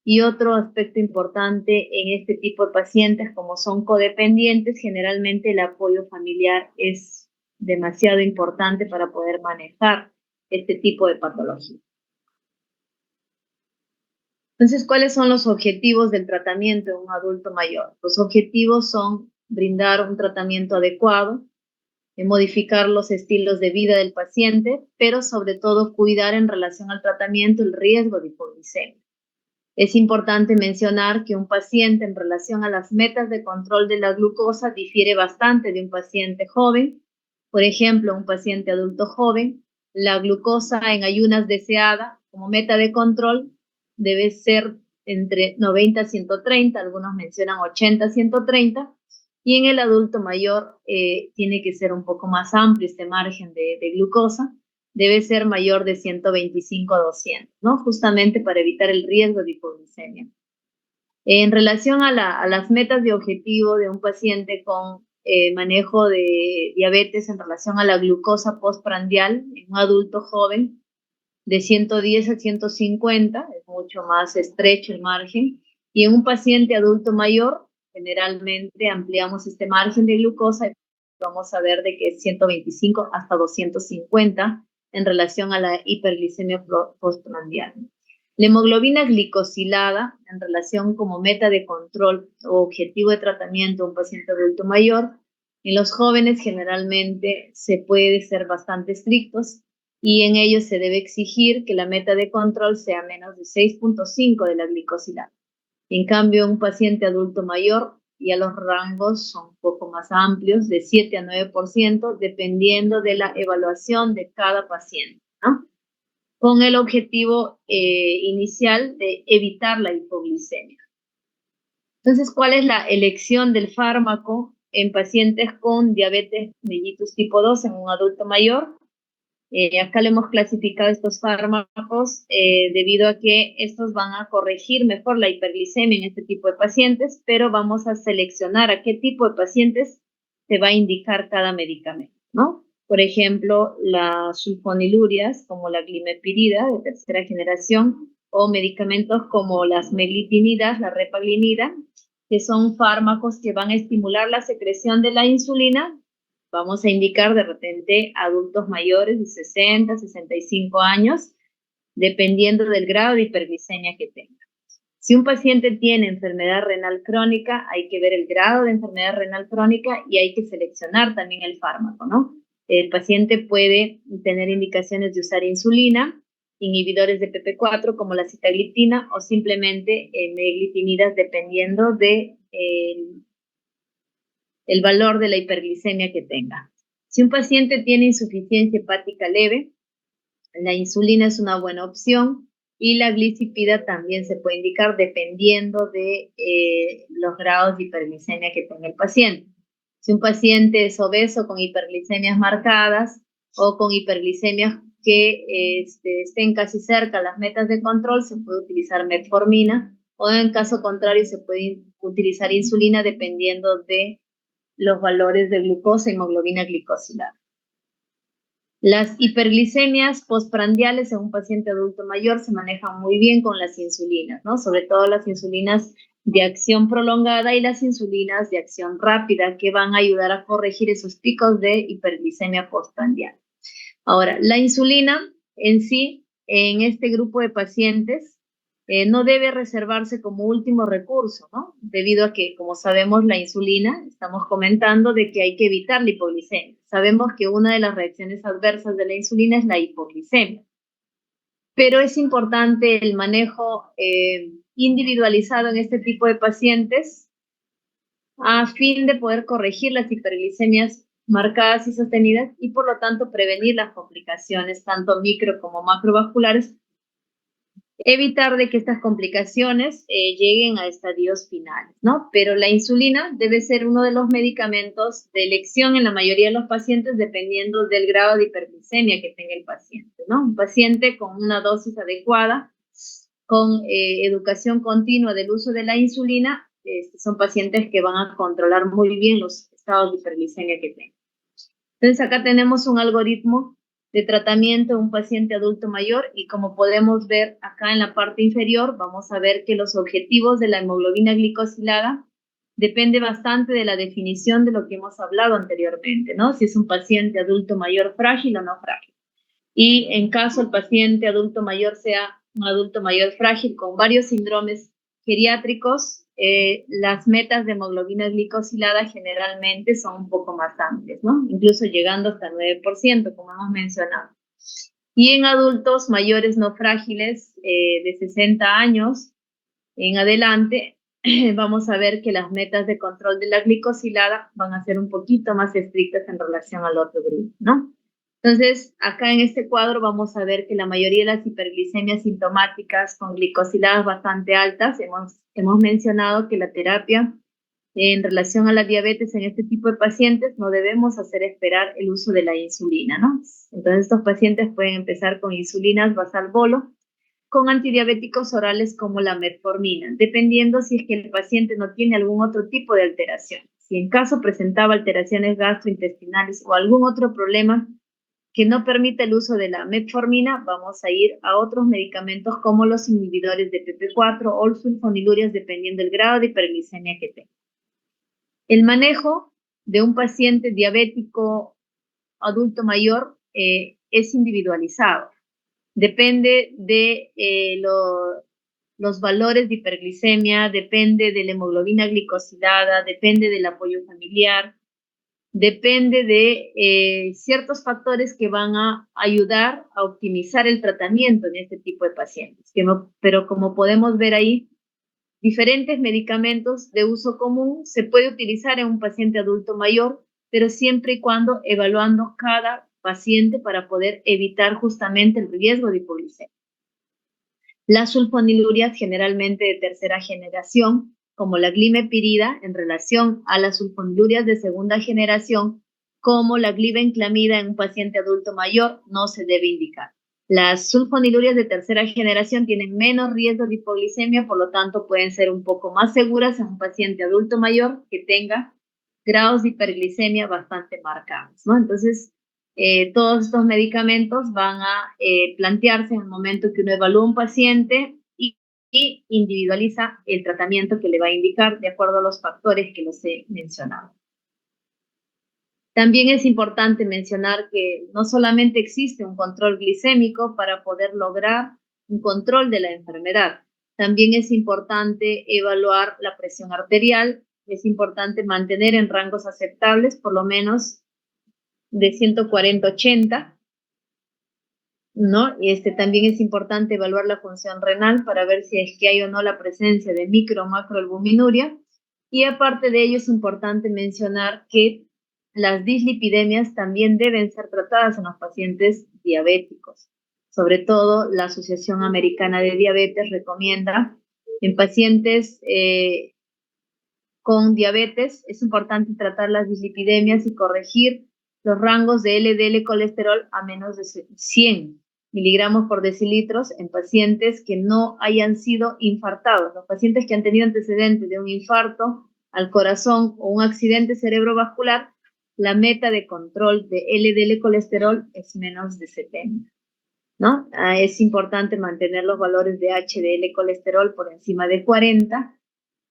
Y otro aspecto importante en este tipo de pacientes, como son codependientes, generalmente el apoyo familiar es demasiado importante para poder manejar este tipo de patología. Entonces, ¿cuáles son los objetivos del tratamiento de un adulto mayor? Los objetivos son brindar un tratamiento adecuado, modificar los estilos de vida del paciente, pero sobre todo cuidar en relación al tratamiento el riesgo de hipoglicemia. Es importante mencionar que un paciente en relación a las metas de control de la glucosa difiere bastante de un paciente joven. Por ejemplo, un paciente adulto joven, la glucosa en ayunas deseada como meta de control debe ser entre 90 a 130, algunos mencionan 80 a 130, y en el adulto mayor tiene que ser un poco más amplio este margen de glucosa, debe ser mayor de 125 a 200, ¿no? Justamente para evitar el riesgo de hipoglicemia. En relación a las metas de objetivo de un paciente con manejo de diabetes en relación a la glucosa postprandial en un adulto joven, de 110 a 150, es mucho más estrecho el margen, y en un paciente adulto mayor, generalmente ampliamos este margen de glucosa y vamos a ver de que es 125 hasta 250 en relación a la hiperglicemia postprandial. La hemoglobina glicosilada en relación como meta de control o objetivo de tratamiento de un paciente adulto mayor, en los jóvenes generalmente se puede ser bastante estrictos y en ellos se debe exigir que la meta de control sea menos de 6.5 de la glicosilada. En cambio, un paciente adulto mayor, ya los rangos son un poco más amplios, de 7 a 9%, dependiendo de la evaluación de cada paciente, ¿no? Con el objetivo inicial de evitar la hipoglicemia. Entonces, ¿cuál es la elección del fármaco en pacientes con diabetes mellitus tipo 2 en un adulto mayor? Acá le hemos clasificado estos fármacos debido a que estos van a corregir mejor la hiperglicemia en este tipo de pacientes, pero vamos a seleccionar a qué tipo de pacientes se va a indicar cada medicamento, ¿no? Por ejemplo, las sulfonilurias, como la glimepirida de tercera generación, o medicamentos como las meglitinidas, la repaglinida, que son fármacos que van a estimular la secreción de la insulina. Vamos a indicar de repente adultos mayores de 60, 65 años, dependiendo del grado de hiperglicemia que tenga. Si un paciente tiene enfermedad renal crónica, hay que ver el grado de enfermedad renal crónica y hay que seleccionar también el fármaco, ¿no? El paciente puede tener indicaciones de usar insulina, inhibidores de PP4 como la sitagliptina o simplemente meglitinidas dependiendo de el valor de la hiperglicemia que tenga. Si un paciente tiene insuficiencia hepática leve, la insulina es una buena opción y la glicipida también se puede indicar dependiendo de los grados de hiperglicemia que tenga el paciente. Si un paciente es obeso con hiperglicemias marcadas o con hiperglicemias que estén casi cerca a las metas de control, se puede utilizar metformina, o en caso contrario se puede utilizar insulina dependiendo de los valores de glucosa y hemoglobina glicosilada. Las hiperglicemias postprandiales en un paciente adulto mayor se manejan muy bien con las insulinas, ¿no? Sobre todo las insulinas de acción prolongada y las insulinas de acción rápida, que van a ayudar a corregir esos picos de hiperglicemia postprandial. Ahora, la insulina en sí, en este grupo de pacientes, no debe reservarse como último recurso, ¿no? Debido a que, como sabemos, la insulina, estamos comentando de que hay que evitar la hipoglicemia. Sabemos que una de las reacciones adversas de la insulina es la hipoglicemia. Pero es importante el manejo individualizado en este tipo de pacientes a fin de poder corregir las hiperglicemias marcadas y sostenidas y por lo tanto prevenir las complicaciones tanto micro como macrovasculares, evitar de que estas complicaciones lleguen a estadios finales, ¿no? Pero la insulina debe ser uno de los medicamentos de elección en la mayoría de los pacientes dependiendo del grado de hiperglicemia que tenga el paciente, ¿no? Un paciente con una dosis adecuada, con educación continua del uso de la insulina, son pacientes que van a controlar muy bien los estados de hiperglicemia que tengan. Entonces acá tenemos un algoritmo de tratamiento de un paciente adulto mayor y como podemos ver acá en la parte inferior, vamos a ver que los objetivos de la hemoglobina glicosilada depende bastante de la definición de lo que hemos hablado anteriormente, ¿no? Si es un paciente adulto mayor frágil o no frágil. Y en caso el paciente adulto mayor sea un adulto mayor frágil con varios síndromes geriátricos, las metas de hemoglobina glicosilada generalmente son un poco más amplias, ¿no? Incluso llegando hasta el 9%, como hemos mencionado. Y en adultos mayores no frágiles de 60 años en adelante, vamos a ver que las metas de control de la glicosilada van a ser un poquito más estrictas en relación al otro grupo, ¿no? Entonces, acá en este cuadro vamos a ver que la mayoría de las hiperglicemias sintomáticas con glicosiladas bastante altas, hemos mencionado que la terapia en relación a la diabetes en este tipo de pacientes no debemos hacer esperar el uso de la insulina, ¿no? Entonces, estos pacientes pueden empezar con insulinas basal-bolo, con antidiabéticos orales como la metformina, dependiendo si es que el paciente no tiene algún otro tipo de alteración. Si en caso presentaba alteraciones gastrointestinales o algún otro problema que no permite el uso de la metformina, vamos a ir a otros medicamentos como los inhibidores de PP4 o sulfonilurias, dependiendo del grado de hiperglicemia que tenga. El manejo de un paciente diabético adulto mayor es individualizado. Depende de los valores de hiperglicemia, depende de la hemoglobina glicosilada, depende del apoyo familiar, depende de ciertos factores que van a ayudar a optimizar el tratamiento en este tipo de pacientes. Pero como podemos ver ahí, diferentes medicamentos de uso común se puede utilizar en un paciente adulto mayor, pero siempre y cuando evaluando cada paciente para poder evitar justamente el riesgo de hipoglicemia. Las sulfonilurias generalmente de tercera generación, como la glimepirida, en relación a las sulfonilurias de segunda generación, como la glibenclamida en un paciente adulto mayor, no se debe indicar. Las sulfonilurias de tercera generación tienen menos riesgo de hipoglicemia, por lo tanto pueden ser un poco más seguras en un paciente adulto mayor que tenga grados de hiperglicemia bastante marcados, ¿no? Entonces, todos estos medicamentos van a plantearse en el momento que uno evalúa un paciente y individualiza el tratamiento que le va a indicar de acuerdo a los factores que los he mencionado. También es importante mencionar que no solamente existe un control glicémico para poder lograr un control de la enfermedad, también es importante evaluar la presión arterial, es importante mantener en rangos aceptables, por lo menos de 140-80, ¿no? También es importante evaluar la función renal para ver si es que hay o no la presencia de micro o macroalbuminuria. Y aparte de ello es importante mencionar que las dislipidemias también deben ser tratadas en los pacientes diabéticos. Sobre todo, la Asociación Americana de Diabetes recomienda en pacientes con diabetes, es importante tratar las dislipidemias y corregir los rangos de LDL colesterol a menos de 100 miligramos por decilitros en pacientes que no hayan sido infartados. Los pacientes que han tenido antecedentes de un infarto al corazón o un accidente cerebrovascular, la meta de control de LDL colesterol es menos de 70, ¿no? Es importante mantener los valores de HDL colesterol por encima de 40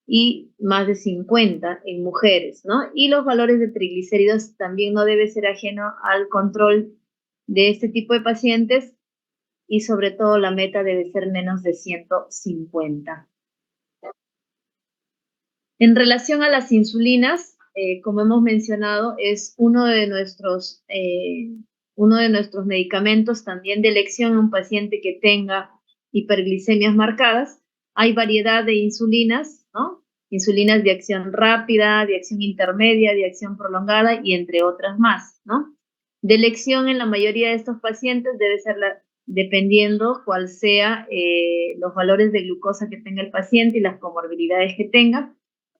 y más de 50 en mujeres, ¿no? Y los valores de triglicéridos también no debe ser ajeno al control de este tipo de pacientes y sobre todo la meta debe ser menos de 150. En relación a las insulinas, como hemos mencionado, es uno de nuestros medicamentos también de elección en un paciente que tenga hiperglicemias marcadas. Hay variedad de insulinas, ¿no? Insulinas de acción rápida, de acción intermedia, de acción prolongada y entre otras más, ¿no? De elección en la mayoría de estos pacientes debe ser dependiendo cuál sea los valores de glucosa que tenga el paciente y las comorbilidades que tenga.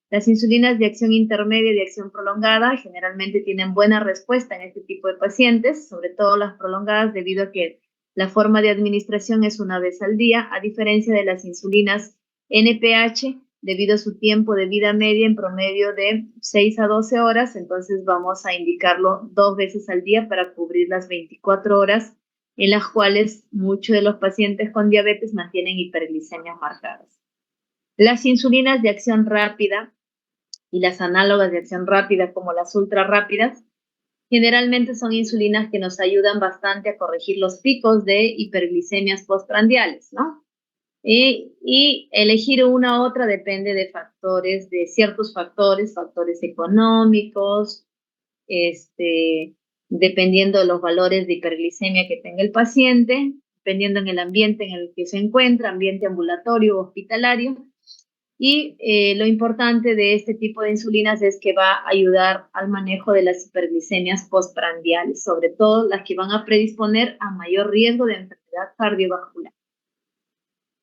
Las insulinas de acción intermedia y de acción prolongada generalmente tienen buena respuesta en este tipo de pacientes, sobre todo las prolongadas, debido a que la forma de administración es una vez al día, a diferencia de las insulinas NPH, debido a su tiempo de vida media en promedio de 6 a 12 horas, entonces vamos a indicarlo 2 veces al día para cubrir las 24 horas en las cuales muchos de los pacientes con diabetes mantienen hiperglicemias marcadas. Las insulinas de acción rápida y las análogas de acción rápida como las ultra rápidas, generalmente son insulinas que nos ayudan bastante a corregir los picos de hiperglicemias postprandiales, ¿no? Y elegir una u otra depende de factores, de ciertos factores económicos, dependiendo de los valores de hiperglicemia que tenga el paciente, dependiendo en el ambiente en el que se encuentra, ambiente ambulatorio o hospitalario. Y lo importante de este tipo de insulinas es que va a ayudar al manejo de las hiperglicemias postprandiales, sobre todo las que van a predisponer a mayor riesgo de enfermedad cardiovascular.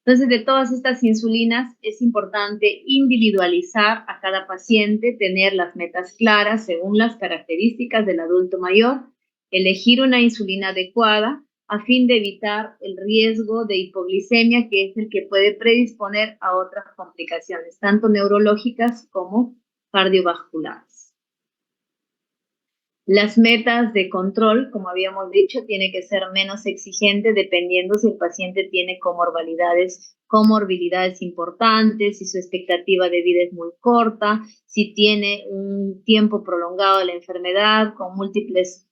Entonces, de todas estas insulinas es importante individualizar a cada paciente, tener las metas claras según las características del adulto mayor, elegir una insulina adecuada a fin de evitar el riesgo de hipoglicemia, que es el que puede predisponer a otras complicaciones, tanto neurológicas como cardiovasculares. Las metas de control, como habíamos dicho, tiene que ser menos exigente dependiendo si el paciente tiene comorbilidades importantes, si su expectativa de vida es muy corta, si tiene un tiempo prolongado de la enfermedad con múltiples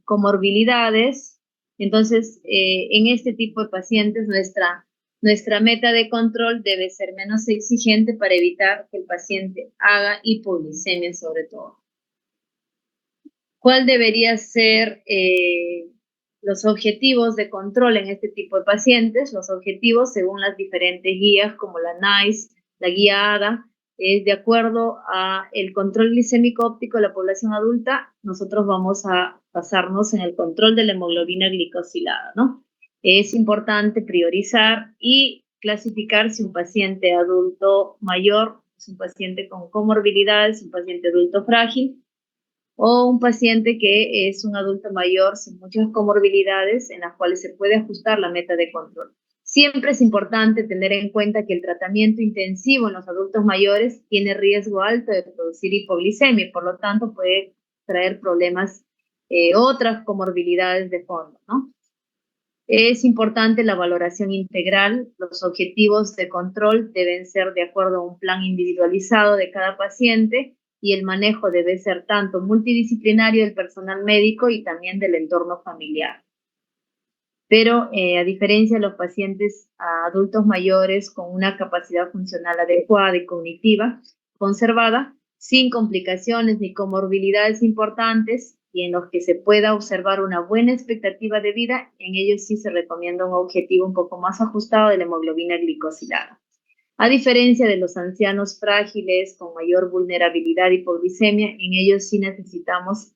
comorbilidades. Entonces, en este tipo de pacientes, nuestra meta de control debe ser menos exigente para evitar que el paciente haga hipoglicemia sobre todo. ¿Cuál debería ser los objetivos de control en este tipo de pacientes? Los objetivos, según las diferentes guías, como la NICE, la guía ADA, es de acuerdo a el control glicémico óptico de la población adulta, nosotros vamos a basarnos en el control de la hemoglobina glicosilada, ¿no? Es importante priorizar y clasificar si un paciente adulto mayor es un paciente con comorbilidades, un paciente adulto frágil, o un paciente que es un adulto mayor sin muchas comorbilidades en las cuales se puede ajustar la meta de control. Siempre es importante tener en cuenta que el tratamiento intensivo en los adultos mayores tiene riesgo alto de producir hipoglicemia y por lo tanto puede traer problemas, otras comorbilidades de fondo, ¿no? Es importante la valoración integral. Los objetivos de control deben ser de acuerdo a un plan individualizado de cada paciente y el manejo debe ser tanto multidisciplinario del personal médico y también del entorno familiar. Pero a diferencia de los pacientes adultos mayores con una capacidad funcional adecuada y cognitiva conservada, sin complicaciones ni comorbilidades importantes y en los que se pueda observar una buena expectativa de vida, en ellos sí se recomienda un objetivo un poco más ajustado de la hemoglobina glicosilada. A diferencia de los ancianos frágiles con mayor vulnerabilidad a hipoglicemia, en ellos sí necesitamos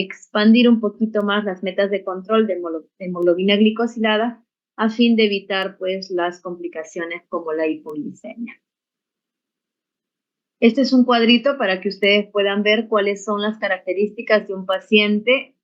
expandir un poquito más las metas de control de hemoglobina glicosilada a fin de evitar pues las complicaciones como la hipoglicemia. Este es un cuadrito para que ustedes puedan ver cuáles son las características de un paciente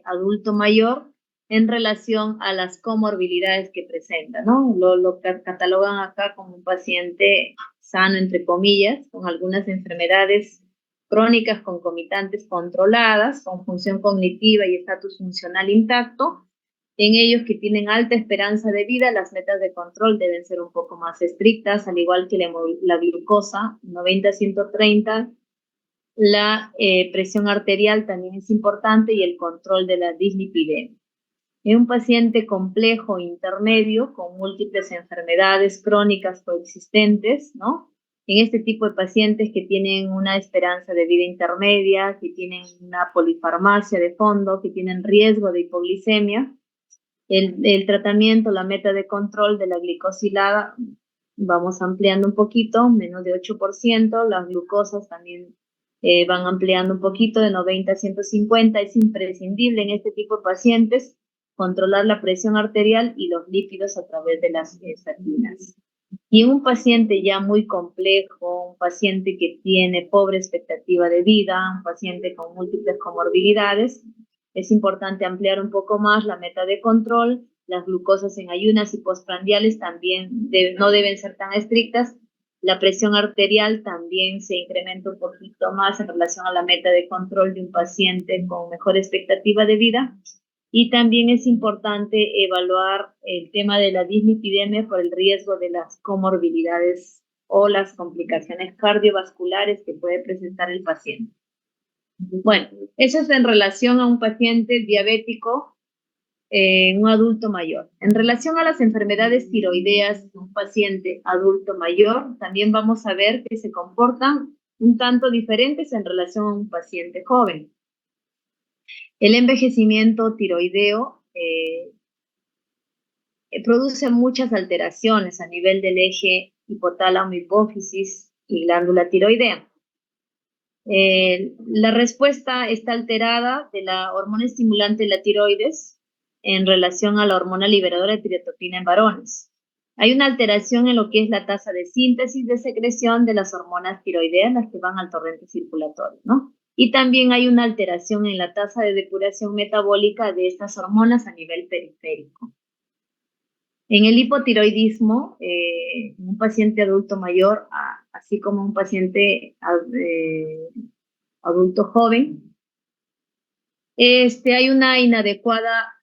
adulto mayor en relación a las comorbilidades que presenta, ¿no? Lo catalogan acá como un paciente sano, entre comillas, con algunas enfermedades crónicas concomitantes controladas, con función cognitiva y estatus funcional intacto. En ellos que tienen alta esperanza de vida, las metas de control deben ser un poco más estrictas, al igual que la glucosa, 90-130. La presión arterial también es importante y el control de la dislipidemia. En un paciente complejo intermedio con múltiples enfermedades crónicas coexistentes, ¿no? En este tipo de pacientes que tienen una esperanza de vida intermedia, que tienen una polifarmacia de fondo, que tienen riesgo de hipoglicemia, el tratamiento, la meta de control de la glicosilada, vamos ampliando un poquito, menos de 8%, las glucosas también van ampliando un poquito, de 90-150, es imprescindible en este tipo de pacientes controlar la presión arterial y los lípidos a través de las estatinas. Y en un paciente ya muy complejo, un paciente que tiene pobre expectativa de vida, un paciente con múltiples comorbilidades, es importante ampliar un poco más la meta de control. Las glucosas en ayunas y postprandiales también no deben ser tan estrictas. La presión arterial también se incrementa un poquito más en relación a la meta de control de un paciente con mejor expectativa de vida. Y también es importante evaluar el tema de la dislipidemia por el riesgo de las comorbilidades o las complicaciones cardiovasculares que puede presentar el paciente. Bueno, eso es en relación a un paciente diabético, un adulto mayor. En relación a las enfermedades tiroideas en un paciente adulto mayor, también vamos a ver que se comportan un tanto diferentes en relación a un paciente joven. El envejecimiento tiroideo produce muchas alteraciones a nivel del eje hipotálamo-hipófisis y glándula tiroidea. La respuesta está alterada de la hormona estimulante de la tiroides en relación a la hormona liberadora de tireoxina en varones. Hay una alteración en lo que es la tasa de síntesis de secreción de las hormonas tiroideas, las que van al torrente circulatorio, ¿no? Y también hay una alteración en la tasa de depuración metabólica de estas hormonas a nivel periférico. En el hipotiroidismo, un paciente adulto mayor, así como un paciente adulto joven, hay una inadecuada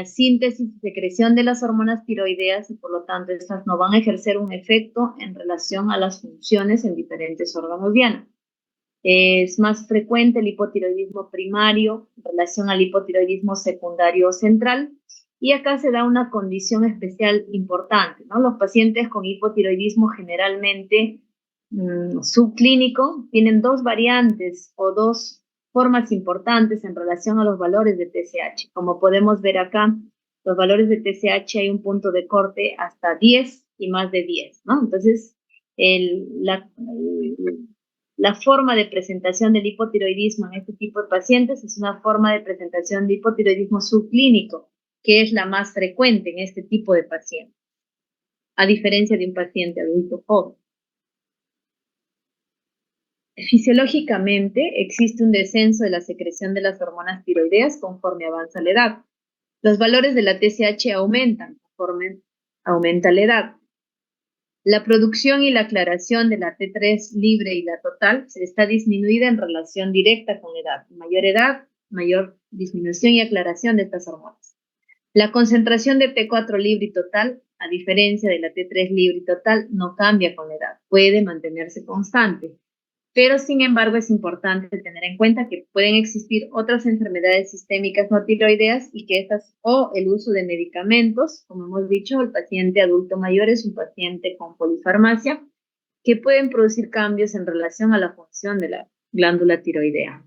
síntesis y secreción de las hormonas tiroideas y por lo tanto estas no van a ejercer un efecto en relación a las funciones en diferentes órganos diana. Es más frecuente el hipotiroidismo primario en relación al hipotiroidismo secundario o central. Y acá se da una condición especial importante, ¿no? Los pacientes con hipotiroidismo generalmente subclínico tienen dos variantes o dos formas importantes en relación a los valores de TSH. Como podemos ver acá, los valores de TSH hay un punto de corte hasta 10 y más de 10, ¿no? Entonces, la forma de presentación del hipotiroidismo en este tipo de pacientes es una forma de presentación de hipotiroidismo subclínico, que es la más frecuente en este tipo de pacientes, a diferencia de un paciente adulto joven. Fisiológicamente existe un descenso de la secreción de las hormonas tiroideas conforme avanza la edad. Los valores de la TSH aumentan conforme aumenta la edad. La producción y la aclaración de la T3 libre y la total está disminuida en relación directa con la edad. Mayor edad, mayor disminución y aclaración de estas hormonas. La concentración de T4 libre y total, a diferencia de la T3 libre y total, no cambia con la edad, puede mantenerse constante. Pero, sin embargo, es importante tener en cuenta que pueden existir otras enfermedades sistémicas no tiroideas y que estas, o el uso de medicamentos, como hemos dicho, el paciente adulto mayor es un paciente con polifarmacia, que pueden producir cambios en relación a la función de la glándula tiroidea.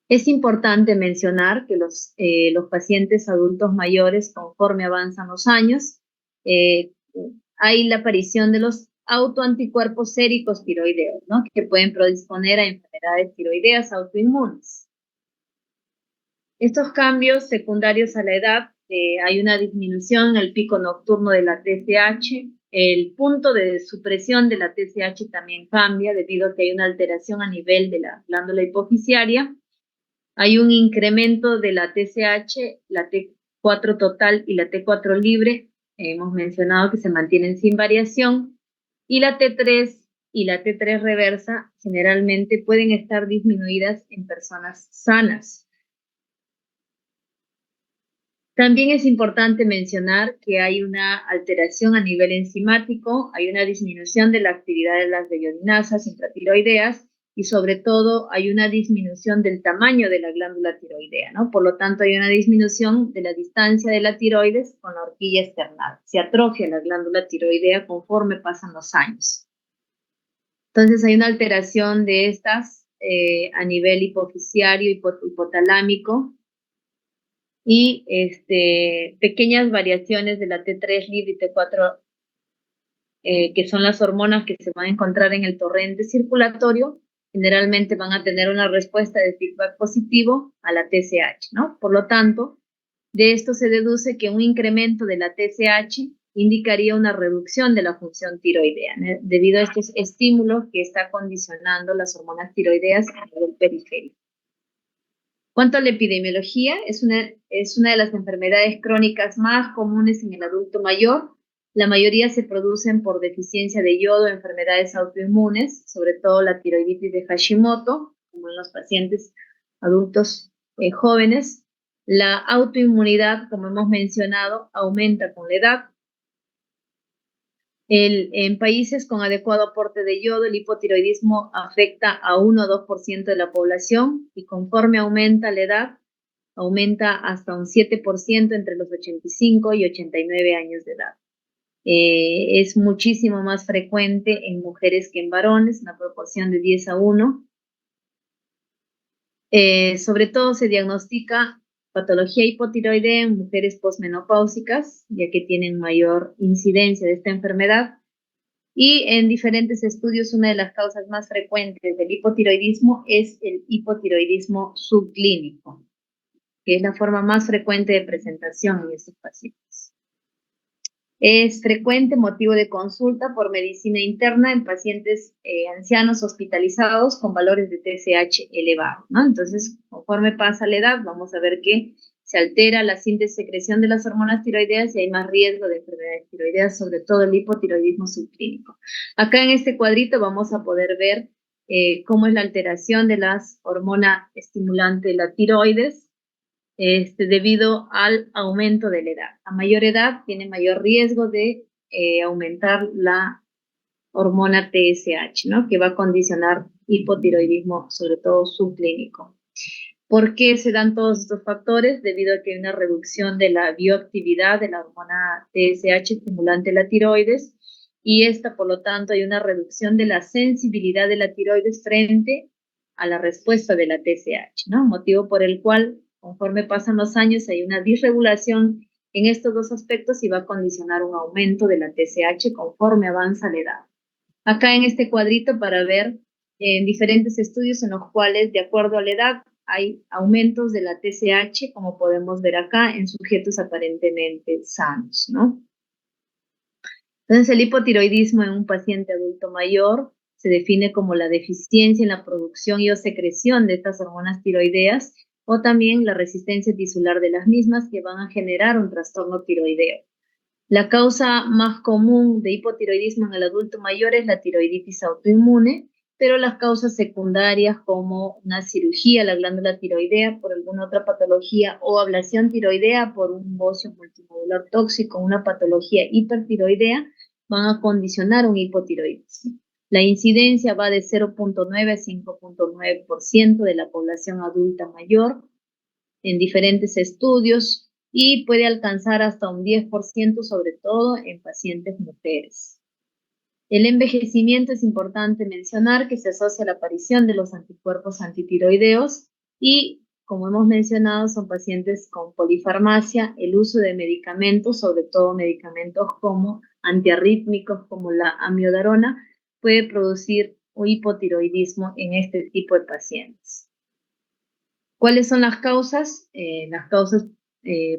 Es importante mencionar que los pacientes adultos mayores, conforme avanzan los años, hay la aparición de los autoanticuerpos séricos tiroideos, ¿no? Que pueden predisponer a enfermedades tiroideas autoinmunes. Estos cambios secundarios a la edad, hay una disminución en el pico nocturno de la TSH, el punto de supresión de la TSH también cambia debido a que hay una alteración a nivel de la glándula hipofisiaria, hay un incremento de la TSH, la T4 total y la T4 libre, hemos mencionado que se mantienen sin variación, y la T3 y la T3 reversa generalmente pueden estar disminuidas en personas sanas. También es importante mencionar que hay una alteración a nivel enzimático, hay una disminución de la actividad de las biotinasas intratiroideas y sobre todo hay una disminución del tamaño de la glándula tiroidea, ¿no? Por lo tanto, hay una disminución de la distancia de la tiroides con la horquilla external. Se atrofia la glándula tiroidea conforme pasan los años. Entonces, hay una alteración de estas a nivel hipofisiario, hipotalámico, y pequeñas variaciones de la T3 libre y T4, que son las hormonas que se van a encontrar en el torrente circulatorio, generalmente van a tener una respuesta de feedback positivo a la TSH, ¿no? Por lo tanto, de esto se deduce que un incremento de la TSH indicaría una reducción de la función tiroidea, ¿no? Debido a estos estímulos que está condicionando las hormonas tiroideas a nivel periférico. Cuanto a la epidemiología, es una de las enfermedades crónicas más comunes en el adulto mayor. La mayoría se producen por deficiencia de yodo, enfermedades autoinmunes, sobre todo la tiroiditis de Hashimoto, como en los pacientes adultos jóvenes. La autoinmunidad, como hemos mencionado, aumenta con la edad. En países con adecuado aporte de yodo, el hipotiroidismo afecta a 1 o 2% de la población y conforme aumenta la edad, aumenta hasta un 7% entre los 85 y 89 años de edad. Es muchísimo más frecuente en mujeres que en varones, una proporción de 10 a 1. Sobre todo se diagnostica patología hipotiroidea en mujeres posmenopáusicas, ya que tienen mayor incidencia de esta enfermedad. Y en diferentes estudios, una de las causas más frecuentes del hipotiroidismo es el hipotiroidismo subclínico, que es la forma más frecuente de presentación en estos pacientes. Es frecuente motivo de consulta por medicina interna en pacientes ancianos hospitalizados con valores de TSH elevados, ¿no? Entonces, conforme pasa la edad, vamos a ver que se altera la síntesis y secreción de las hormonas tiroideas y hay más riesgo de enfermedades tiroideas, sobre todo el hipotiroidismo subclínico. Acá en este cuadrito vamos a poder ver cómo es la alteración de las hormonas estimulantes de la tiroides, debido al aumento de la edad. A mayor edad tiene mayor riesgo de aumentar la hormona TSH, ¿no? Que va a condicionar hipotiroidismo, sobre todo subclínico. ¿Por qué se dan todos estos factores? Debido a que hay una reducción de la bioactividad de la hormona TSH estimulante de la tiroides y esta, por lo tanto, hay una reducción de la sensibilidad de la tiroides frente a la respuesta de la TSH, ¿no? Motivo por el cual, conforme pasan los años, hay una disregulación en estos dos aspectos y va a condicionar un aumento de la TSH conforme avanza la edad. Acá en este cuadrito para ver diferentes estudios en los cuales, de acuerdo a la edad, hay aumentos de la TSH, como podemos ver acá, en sujetos aparentemente sanos, ¿no? Entonces, el hipotiroidismo en un paciente adulto mayor se define como la deficiencia en la producción y o secreción de estas hormonas tiroideas o también la resistencia tisular de las mismas que van a generar un trastorno tiroideo. La causa más común de hipotiroidismo en el adulto mayor es la tiroiditis autoinmune, pero las causas secundarias como una cirugía a la glándula tiroidea por alguna otra patología o ablación tiroidea por un bocio multinodular tóxico, una patología hipertiroidea, van a condicionar un hipotiroidismo. La incidencia va de 0.9 a 5.9% de la población adulta mayor en diferentes estudios y puede alcanzar hasta un 10%, sobre todo en pacientes mujeres. El envejecimiento es importante mencionar que se asocia a la aparición de los anticuerpos antitiroideos y, como hemos mencionado, son pacientes con polifarmacia, el uso de medicamentos, sobre todo medicamentos como antiarrítmicos como la amiodarona, puede producir un hipotiroidismo en este tipo de pacientes. ¿Cuáles son las causas? Las causas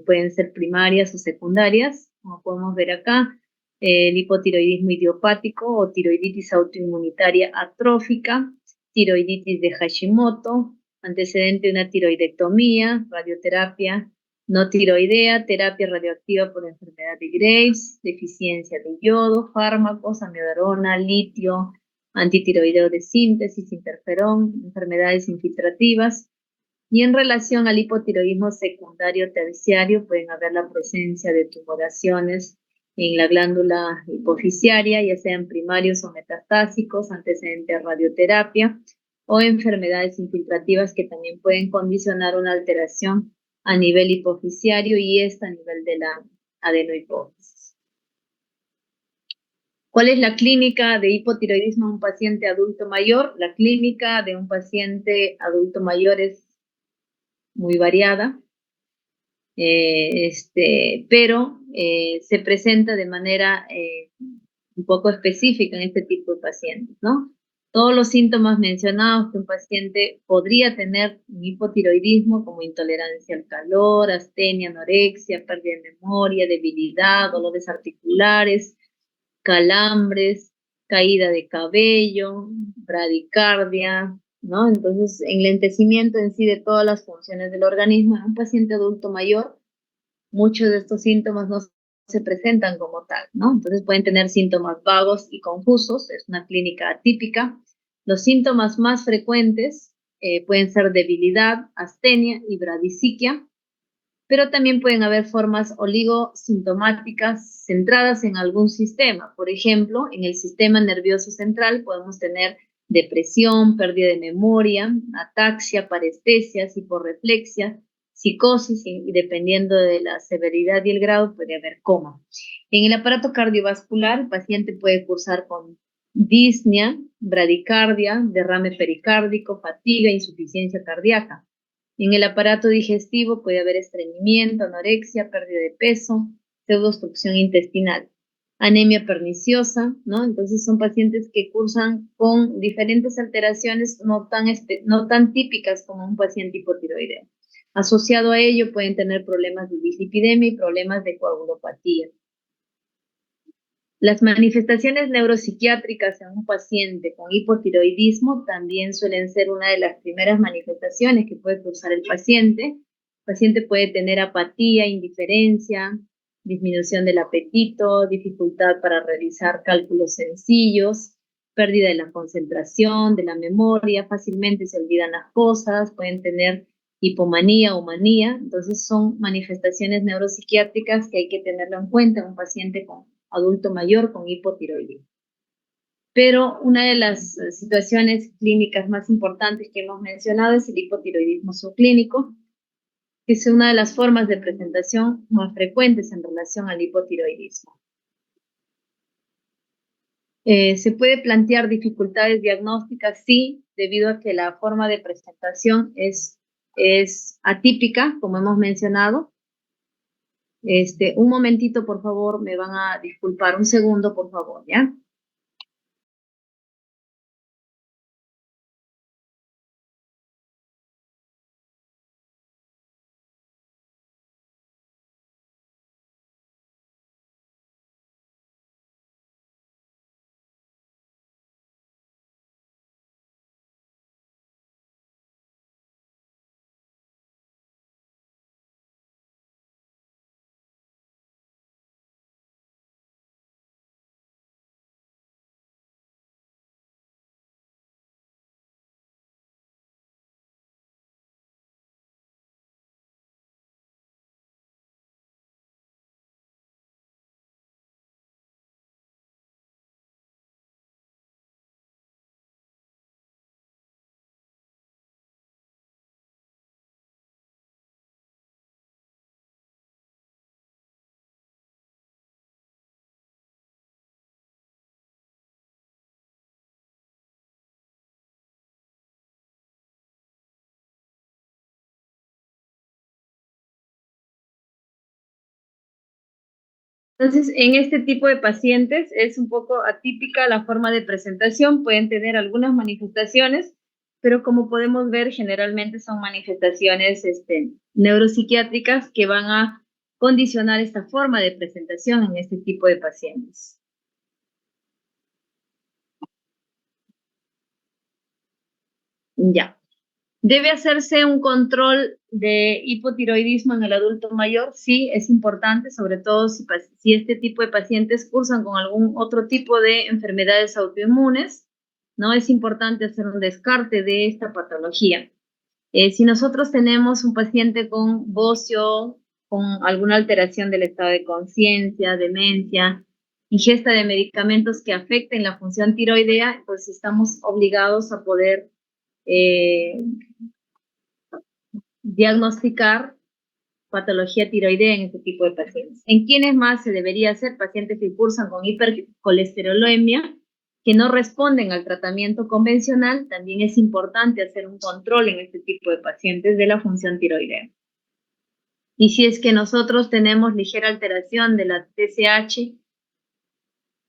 pueden ser primarias o secundarias, como podemos ver acá, el hipotiroidismo idiopático o tiroiditis autoinmunitaria atrófica, tiroiditis de Hashimoto, antecedente de una tiroidectomía, radioterapia no tiroidea, terapia radioactiva por enfermedad de Graves, deficiencia de yodo, fármacos, amiodarona, litio, antitiroideo de síntesis, interferón, enfermedades infiltrativas. Y en relación al hipotiroidismo secundario terciario, pueden haber la presencia de tumoraciones en la glándula hipofisiaria, ya sean primarios o metastásicos, antecedente a radioterapia, o enfermedades infiltrativas que también pueden condicionar una alteración a nivel hipofisiario y esta a nivel de la adenohipófisis. ¿Cuál es la clínica de hipotiroidismo en un paciente adulto mayor? La clínica de un paciente adulto mayor es muy variada, pero se presenta de manera un poco específica en este tipo de pacientes, ¿no? Todos los síntomas mencionados que un paciente podría tener un hipotiroidismo, como intolerancia al calor, astenia, anorexia, pérdida de memoria, debilidad, dolores articulares, calambres, caída de cabello, bradicardia, ¿no? Entonces, enlentecimiento en sí de todas las funciones del organismo. En un paciente adulto mayor, muchos de estos síntomas no se presentan como tal, ¿no? Entonces pueden tener síntomas vagos y confusos, es una clínica atípica. Los síntomas más frecuentes pueden ser debilidad, astenia y bradisiquia, pero también pueden haber formas oligosintomáticas centradas en algún sistema. Por ejemplo, en el sistema nervioso central podemos tener depresión, pérdida de memoria, ataxia, parestesias, hiporreflexia, psicosis y dependiendo de la severidad y el grado puede haber coma. En el aparato cardiovascular, el paciente puede cursar con disnea, bradicardia, derrame pericárdico, fatiga, insuficiencia cardíaca. En el aparato digestivo puede haber estreñimiento, anorexia, pérdida de peso, pseudoobstrucción intestinal, anemia perniciosa, ¿no? Entonces son pacientes que cursan con diferentes alteraciones no tan típicas como un paciente hipotiroideo. Asociado a ello pueden tener problemas de dislipidemia y problemas de coagulopatía. Las manifestaciones neuropsiquiátricas en un paciente con hipotiroidismo también suelen ser una de las primeras manifestaciones que puede cursar el paciente. El paciente puede tener apatía, indiferencia, disminución del apetito, dificultad para realizar cálculos sencillos, pérdida de la concentración, de la memoria, fácilmente se olvidan las cosas, pueden tener hipomanía o manía. Entonces son manifestaciones neuropsiquiátricas que hay que tenerlo en cuenta en un paciente con adulto mayor con hipotiroidismo. Pero una de las situaciones clínicas más importantes que hemos mencionado es el hipotiroidismo subclínico, que es una de las formas de presentación más frecuentes en relación al hipotiroidismo. ¿Se puede plantear dificultades diagnósticas? Sí, debido a que la forma de presentación es atípica, como hemos mencionado. Un momentito, por favor, me van a disculpar, un segundo, por favor, ¿ya? Entonces, en este tipo de pacientes es un poco atípica la forma de presentación, pueden tener algunas manifestaciones, pero como podemos ver, generalmente son manifestaciones neuropsiquiátricas que van a condicionar esta forma de presentación en este tipo de pacientes. Ya. ¿Debe hacerse un control de hipotiroidismo en el adulto mayor? Sí, es importante, sobre todo si este tipo de pacientes cursan con algún otro tipo de enfermedades autoinmunes, ¿no? Es importante hacer un descarte de esta patología. Si nosotros tenemos un paciente con bocio, con alguna alteración del estado de conciencia, demencia, ingesta de medicamentos que afecten la función tiroidea, pues estamos obligados a poder diagnosticar patología tiroidea en este tipo de pacientes. ¿En quiénes más se debería hacer? Pacientes que cursan con hipercolesterolemia, que no responden al tratamiento convencional. También es importante hacer un control en este tipo de pacientes de la función tiroidea. Y si es que nosotros tenemos ligera alteración de la TSH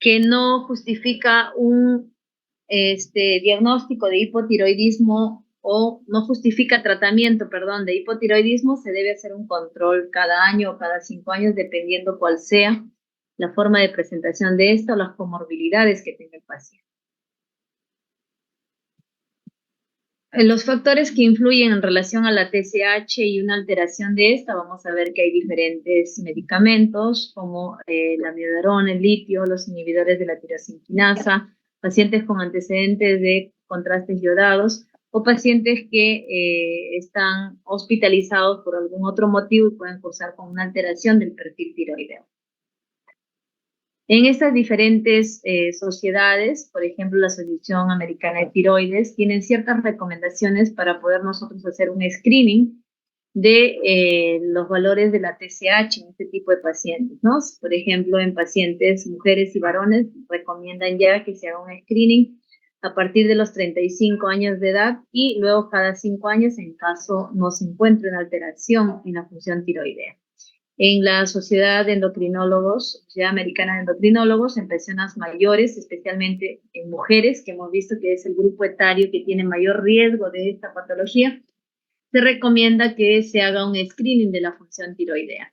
que no justifica un diagnóstico de hipotiroidismo o no justifica tratamiento, perdón, de hipotiroidismo, se debe hacer un control cada año o cada 5 años, dependiendo cuál sea la forma de presentación de esta o las comorbilidades que tenga el paciente. Los factores que influyen en relación a la TSH y una alteración de esta, vamos a ver que hay diferentes medicamentos como la amiodarona, el litio, los inhibidores de la tirosinquinasa, pacientes con antecedentes de contrastes yodados o pacientes que están hospitalizados por algún otro motivo y pueden cursar con una alteración del perfil tiroideo. En estas diferentes sociedades, por ejemplo, la Asociación Americana de Tiroides, tienen ciertas recomendaciones para poder nosotros hacer un screening de los valores de la TSH en este tipo de pacientes, ¿no? Por ejemplo, en pacientes mujeres y varones, recomiendan ya que se haga un screening a partir de los 35 años de edad y luego cada 5 años en caso no se encuentre una alteración en la función tiroidea. En la Sociedad de Endocrinólogos, Sociedad Americana de Endocrinólogos, en personas mayores, especialmente en mujeres, que hemos visto que es el grupo etario que tiene mayor riesgo de esta patología, se recomienda que se haga un screening de la función tiroidea.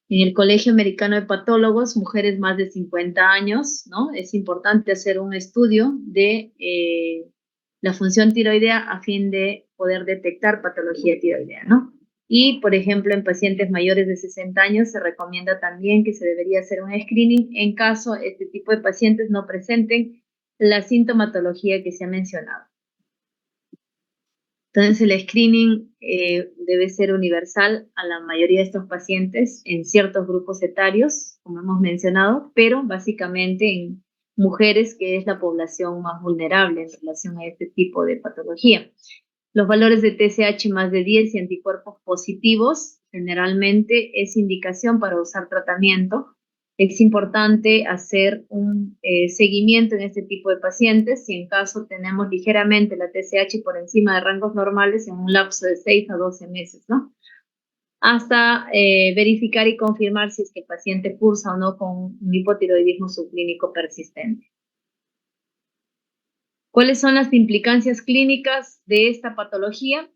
En el Colegio Americano de Patólogos, mujeres más de 50 años, ¿no? Es importante hacer un estudio de la función tiroidea a fin de poder detectar patología tiroidea, ¿no? Y, por ejemplo, en pacientes mayores de 60 años se recomienda también que se debería hacer un screening en caso este tipo de pacientes no presenten la sintomatología que se ha mencionado. Entonces, el screening debe ser universal a la mayoría de estos pacientes en ciertos grupos etarios, como hemos mencionado, pero básicamente en mujeres, que es la población más vulnerable en relación a este tipo de patología. Los valores de TSH más de 10 y anticuerpos positivos generalmente es indicación para usar tratamiento. Es importante hacer un seguimiento en este tipo de pacientes si en caso tenemos ligeramente la TSH por encima de rangos normales en un lapso de 6 a 12 meses, ¿no? Hasta verificar y confirmar si es que el paciente cursa o no con un hipotiroidismo subclínico persistente. ¿Cuáles son las implicancias clínicas de esta patología?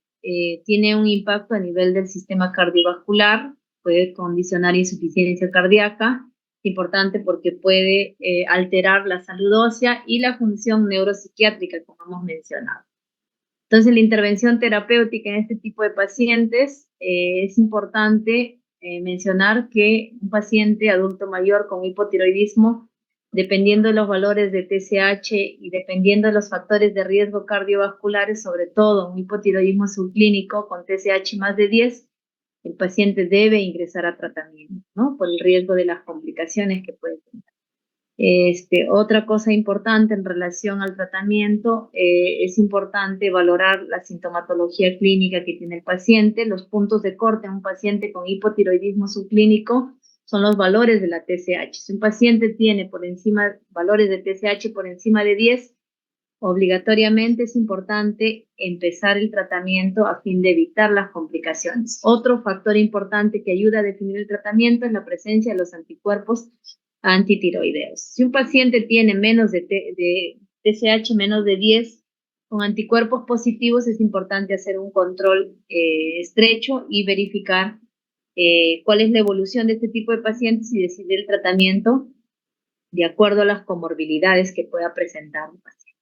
Tiene un impacto a nivel del sistema cardiovascular, puede condicionar insuficiencia cardíaca, importante porque puede alterar la salud ósea y la función neuropsiquiátrica, como hemos mencionado. Entonces, la intervención terapéutica en este tipo de pacientes es importante mencionar que un paciente adulto mayor con hipotiroidismo, dependiendo de los valores de TSH y dependiendo de los factores de riesgo cardiovasculares, sobre todo un hipotiroidismo subclínico con TSH más de 10, el paciente debe ingresar a tratamiento, ¿no? Por el riesgo de las complicaciones que puede tener. Otra cosa importante en relación al tratamiento, es importante valorar la sintomatología clínica que tiene el paciente. Los puntos de corte en un paciente con hipotiroidismo subclínico son los valores de la TSH. Si un paciente tiene valores de TSH por encima de 10, obligatoriamente es importante empezar el tratamiento a fin de evitar las complicaciones. Otro factor importante que ayuda a definir el tratamiento es la presencia de los anticuerpos antitiroideos. Si un paciente tiene menos de TSH menos de 10, Con anticuerpos positivos es importante hacer un control estrecho y verificar cuál es la evolución de este tipo de pacientes y decidir el tratamiento de acuerdo a las comorbilidades que pueda presentar un paciente.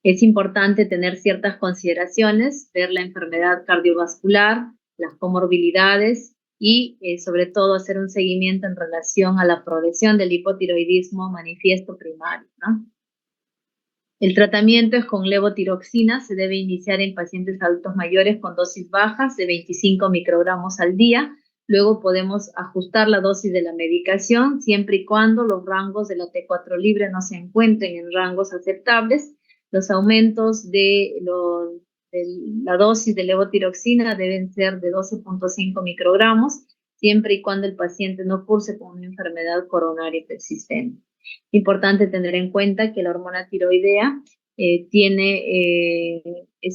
Es importante tener ciertas consideraciones, ver la enfermedad cardiovascular, las comorbilidades y sobre todo hacer un seguimiento en relación a la progresión del hipotiroidismo manifiesto primario, ¿no? El tratamiento es con levotiroxina, se debe iniciar en pacientes adultos mayores con dosis bajas de 25 microgramos al día. Luego podemos ajustar la dosis de la medicación siempre y cuando los rangos de la T4 libre no se encuentren en rangos aceptables. Los aumentos de la dosis de levotiroxina deben ser de 12.5 microgramos, siempre y cuando el paciente no curse con una enfermedad coronaria persistente. Importante tener en cuenta que la hormona tiroidea es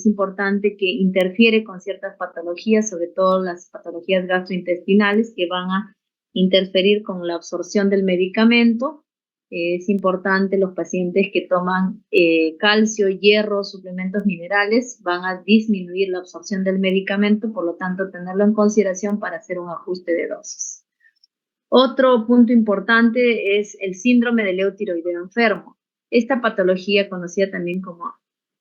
importante que interfiere con ciertas patologías, sobre todo las patologías gastrointestinales que van a interferir con la absorción del medicamento. Es importante los pacientes que toman calcio, hierro, suplementos minerales, van a disminuir la absorción del medicamento, por lo tanto tenerlo en consideración para hacer un ajuste de dosis. Otro punto importante es el síndrome del eutiroideo enfermo. Esta patología, conocida también como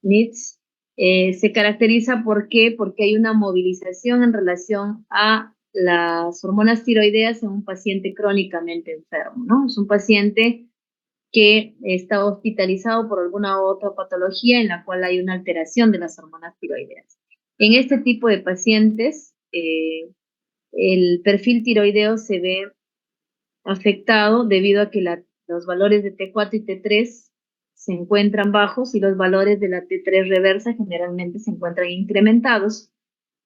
NITS, se caracteriza porque hay una movilización en relación a las hormonas tiroideas en un paciente crónicamente enfermo, ¿no? Es un paciente que está hospitalizado por alguna otra patología en la cual hay una alteración de las hormonas tiroideas. En este tipo de pacientes, el perfil tiroideo se ve afectado debido a que los valores de T4 y T3 se encuentran bajos y los valores de la T3 reversa generalmente se encuentran incrementados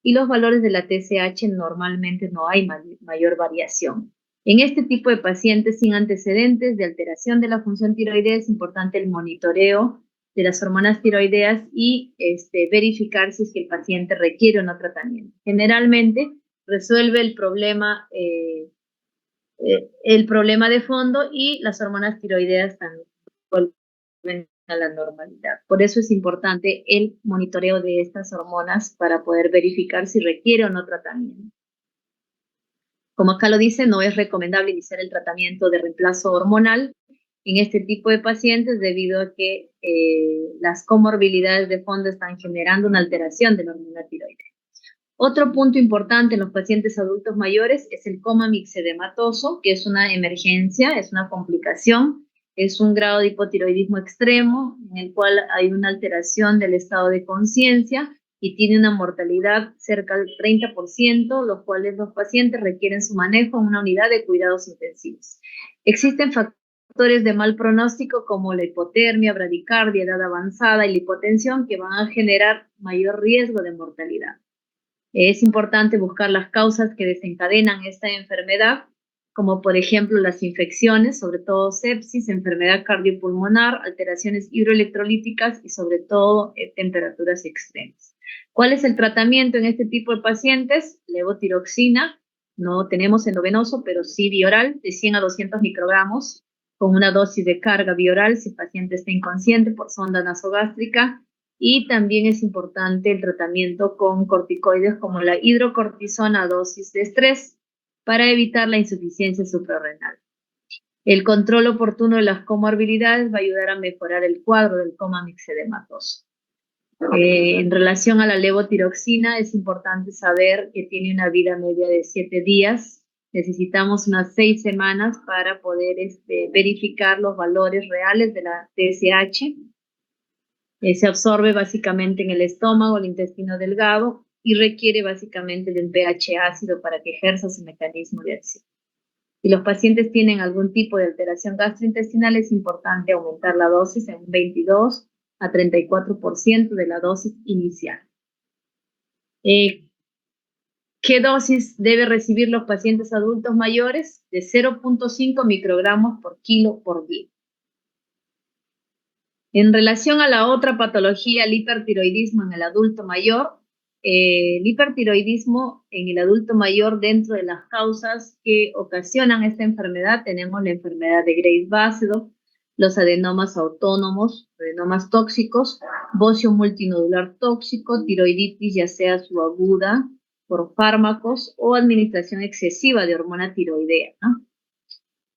y los valores de la TSH normalmente no hay mayor variación. En este tipo de pacientes sin antecedentes de alteración de la función tiroidea es importante el monitoreo de las hormonas tiroideas y verificar si es que el paciente requiere o no tratamiento. Generalmente resuelve el problema de fondo y las hormonas tiroideas también vuelven a la normalidad. Por eso es importante el monitoreo de estas hormonas para poder verificar si requiere o no tratamiento. Como acá lo dice, no es recomendable iniciar el tratamiento de reemplazo hormonal en este tipo de pacientes debido a que las comorbilidades de fondo están generando una alteración de la hormona tiroidea. Otro punto importante en los pacientes adultos mayores es el coma mixedematoso, que es una emergencia, es una complicación, es un grado de hipotiroidismo extremo en el cual hay una alteración del estado de conciencia y tiene una mortalidad cerca del 30%, los cuales los pacientes requieren su manejo en una unidad de cuidados intensivos. Existen factores de mal pronóstico como la hipotermia, bradicardia, edad avanzada y la hipotensión que van a generar mayor riesgo de mortalidad. Es importante buscar las causas que desencadenan esta enfermedad, como por ejemplo las infecciones, sobre todo sepsis, enfermedad cardiopulmonar, alteraciones hidroelectrolíticas y sobre todo temperaturas extremas. ¿Cuál es el tratamiento en este tipo de pacientes? Levotiroxina, no tenemos endovenoso, pero sí bioral, de 100 a 200 microgramos, con una dosis de carga bioral si el paciente está inconsciente por sonda nasogástrica. Y también es importante el tratamiento con corticoides como la hidrocortisona a dosis de estrés para evitar la insuficiencia suprarrenal. El control oportuno de las comorbilidades va a ayudar a mejorar el cuadro del coma mixedematoso. En relación a la levotiroxina, es importante saber que tiene una vida media de 7 días. Necesitamos unas 6 semanas para poder verificar los valores reales de la TSH. Se absorbe básicamente en el estómago, el intestino delgado y requiere básicamente del pH ácido para que ejerza su mecanismo de acción. Si los pacientes tienen algún tipo de alteración gastrointestinal, es importante aumentar la dosis en un 22 a 34% de la dosis inicial. ¿Qué dosis debe recibir los pacientes adultos mayores? De 0.5 microgramos por kilo por día. En relación a la otra patología, el hipertiroidismo en el adulto mayor, el hipertiroidismo en el adulto mayor, dentro de las causas que ocasionan esta enfermedad, tenemos la enfermedad de Graves-Basedow, los adenomas autónomos, adenomas tóxicos, bocio multinodular tóxico, tiroiditis ya sea subaguda por fármacos o administración excesiva de hormona tiroidea, ¿no?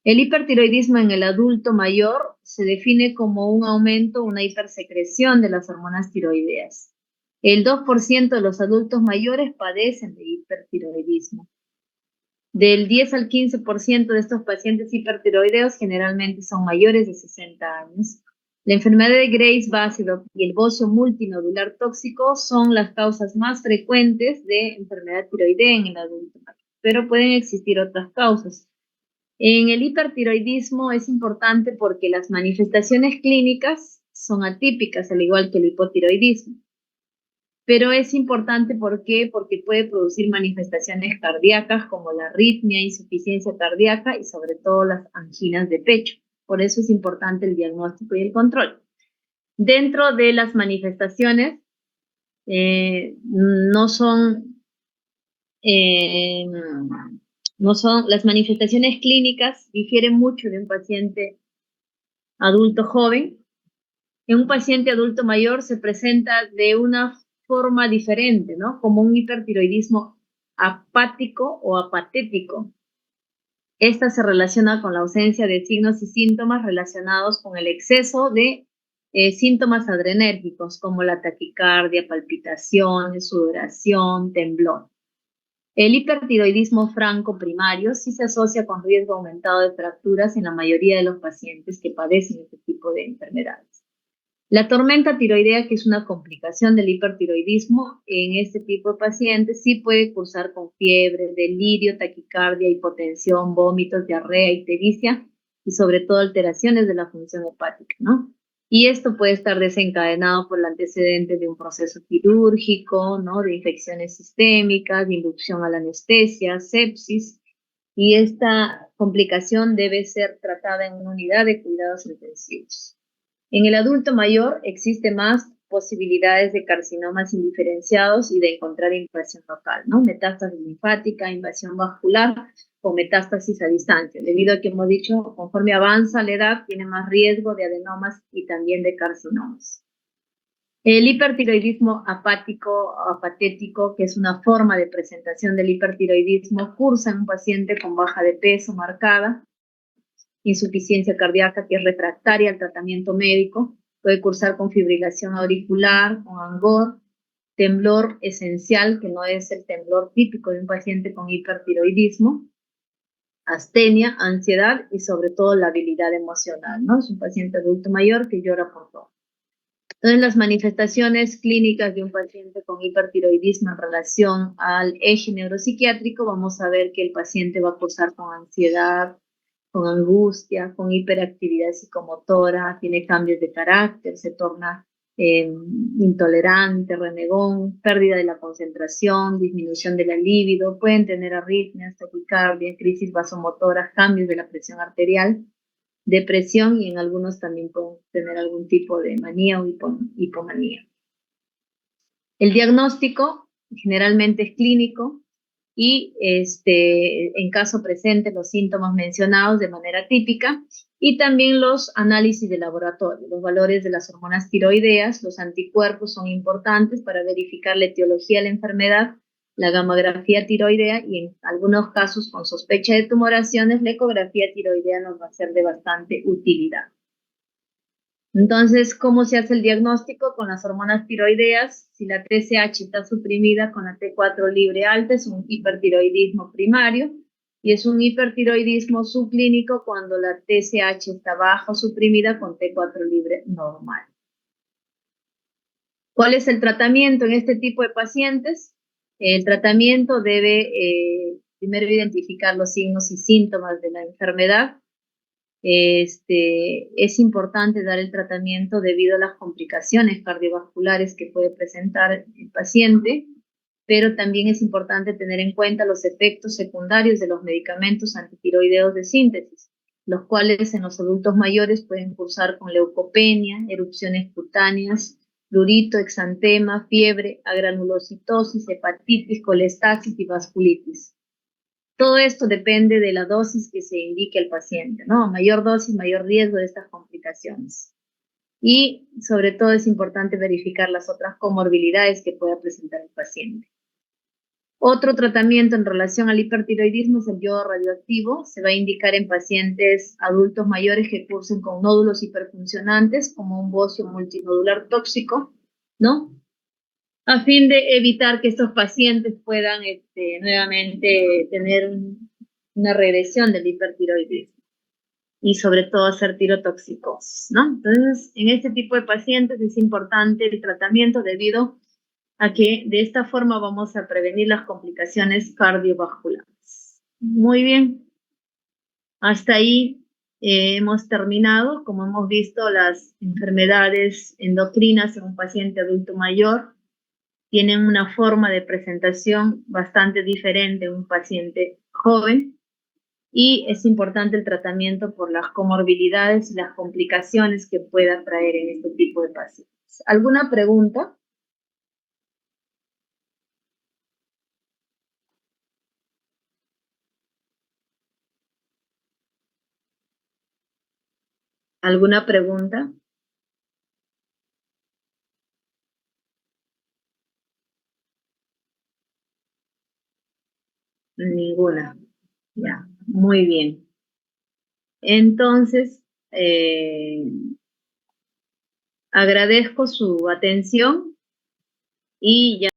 El hipertiroidismo en el adulto mayor se define como un aumento, una hipersecreción de las hormonas tiroideas. El 2% de los adultos mayores padecen de hipertiroidismo. Del 10 al 15% de estos pacientes hipertiroideos generalmente son mayores de 60 años. La enfermedad de Graves-Basedow y el bocio multinodular tóxico son las causas más frecuentes de enfermedad tiroidea en el adulto mayor, pero pueden existir otras causas. En el hipertiroidismo es importante porque las manifestaciones clínicas son atípicas, al igual que el hipotiroidismo. Pero es importante, ¿por qué? Porque puede producir manifestaciones cardíacas como la arritmia, insuficiencia cardíaca y sobre todo las anginas de pecho. Por eso es importante el diagnóstico y el control. Dentro de las manifestaciones, las manifestaciones clínicas difieren mucho de un paciente adulto joven. En un paciente adulto mayor se presenta de una forma diferente, ¿no? Como un hipertiroidismo apático o apatético. Esta se relaciona con la ausencia de signos y síntomas relacionados con el exceso de síntomas adrenérgicos, como la taquicardia, palpitaciones, sudoración, temblor. El hipertiroidismo franco primario sí se asocia con riesgo aumentado de fracturas en la mayoría de los pacientes que padecen este tipo de enfermedades. La tormenta tiroidea, que es una complicación del hipertiroidismo, en este tipo de pacientes sí puede cursar con fiebre, delirio, taquicardia, hipotensión, vómitos, diarrea, ictericia y sobre todo alteraciones de la función hepática, ¿no? Y esto puede estar desencadenado por el antecedente de un proceso quirúrgico, ¿no? De infecciones sistémicas, de inducción a la anestesia, sepsis, y esta complicación debe ser tratada en una unidad de cuidados intensivos. En el adulto mayor existe más posibilidades de carcinomas indiferenciados y de encontrar invasión local, ¿no? Metástasis linfática, invasión vascular o metástasis a distancia, debido a que hemos dicho, conforme avanza la edad, tiene más riesgo de adenomas y también de carcinomas. El hipertiroidismo apático o apatético, que es una forma de presentación del hipertiroidismo, cursa en un paciente con baja de peso marcada, insuficiencia cardíaca que es refractaria al tratamiento médico, puede cursar con fibrilación auricular, con angor, temblor esencial, que no es el temblor típico de un paciente con hipertiroidismo, astenia, ansiedad y sobre todo la habilidad emocional, ¿no? Es un paciente adulto mayor que llora por todo. Entonces, las manifestaciones clínicas de un paciente con hipertiroidismo en relación al eje neuropsiquiátrico, vamos a ver que el paciente va a cursar con ansiedad, con angustia, con hiperactividad psicomotora, tiene cambios de carácter, se torna intolerante, renegón, pérdida de la concentración, disminución de la libido, pueden tener arritmias, taquicardia, crisis vasomotoras, cambios de la presión arterial, depresión y en algunos también pueden tener algún tipo de manía o hipomanía. El diagnóstico generalmente es clínico y en caso presente los síntomas mencionados de manera típica y también los análisis de laboratorio, los valores de las hormonas tiroideas, los anticuerpos son importantes para verificar la etiología de la enfermedad, la gamografía tiroidea y en algunos casos con sospecha de tumoraciones, la ecografía tiroidea nos va a ser de bastante utilidad. Entonces, ¿cómo se hace el diagnóstico? Con las hormonas tiroideas, si la TSH está suprimida con la T4 libre alta, es un hipertiroidismo primario, y es un hipertiroidismo subclínico cuando la TSH está baja o suprimida con T4 libre normal. ¿Cuál es el tratamiento en este tipo de pacientes? El tratamiento debe primero identificar los signos y síntomas de la enfermedad. Es importante dar el tratamiento debido a las complicaciones cardiovasculares que puede presentar el paciente, pero también es importante tener en cuenta los efectos secundarios de los medicamentos antitiroideos de síntesis, los cuales en los adultos mayores pueden cursar con leucopenia, erupciones cutáneas, prurito, exantema, fiebre, agranulocitosis, hepatitis, colestasis y vasculitis. Todo esto depende de la dosis que se indique al paciente, ¿no? Mayor dosis, mayor riesgo de estas complicaciones. Y sobre todo es importante verificar las otras comorbilidades que pueda presentar el paciente. Otro tratamiento en relación al hipertiroidismo es el yodo radioactivo. Se va a indicar en pacientes adultos mayores que cursen con nódulos hiperfuncionantes, como un bocio multinodular tóxico, ¿no? A fin de evitar que estos pacientes puedan nuevamente tener una regresión del hipertiroidismo y sobre todo hacer tirotoxicosis, ¿no? Entonces, en este tipo de pacientes es importante el tratamiento debido a que de esta forma vamos a prevenir las complicaciones cardiovasculares. Muy bien, hasta ahí hemos terminado. Como hemos visto, las enfermedades endocrinas en un paciente adulto mayor tienen una forma de presentación bastante diferente en un paciente joven y es importante el tratamiento por las comorbilidades y las complicaciones que pueda traer en este tipo de pacientes. ¿Alguna pregunta? ¿Alguna pregunta? Ninguna. Ya, muy bien. Entonces, agradezco su atención y ya.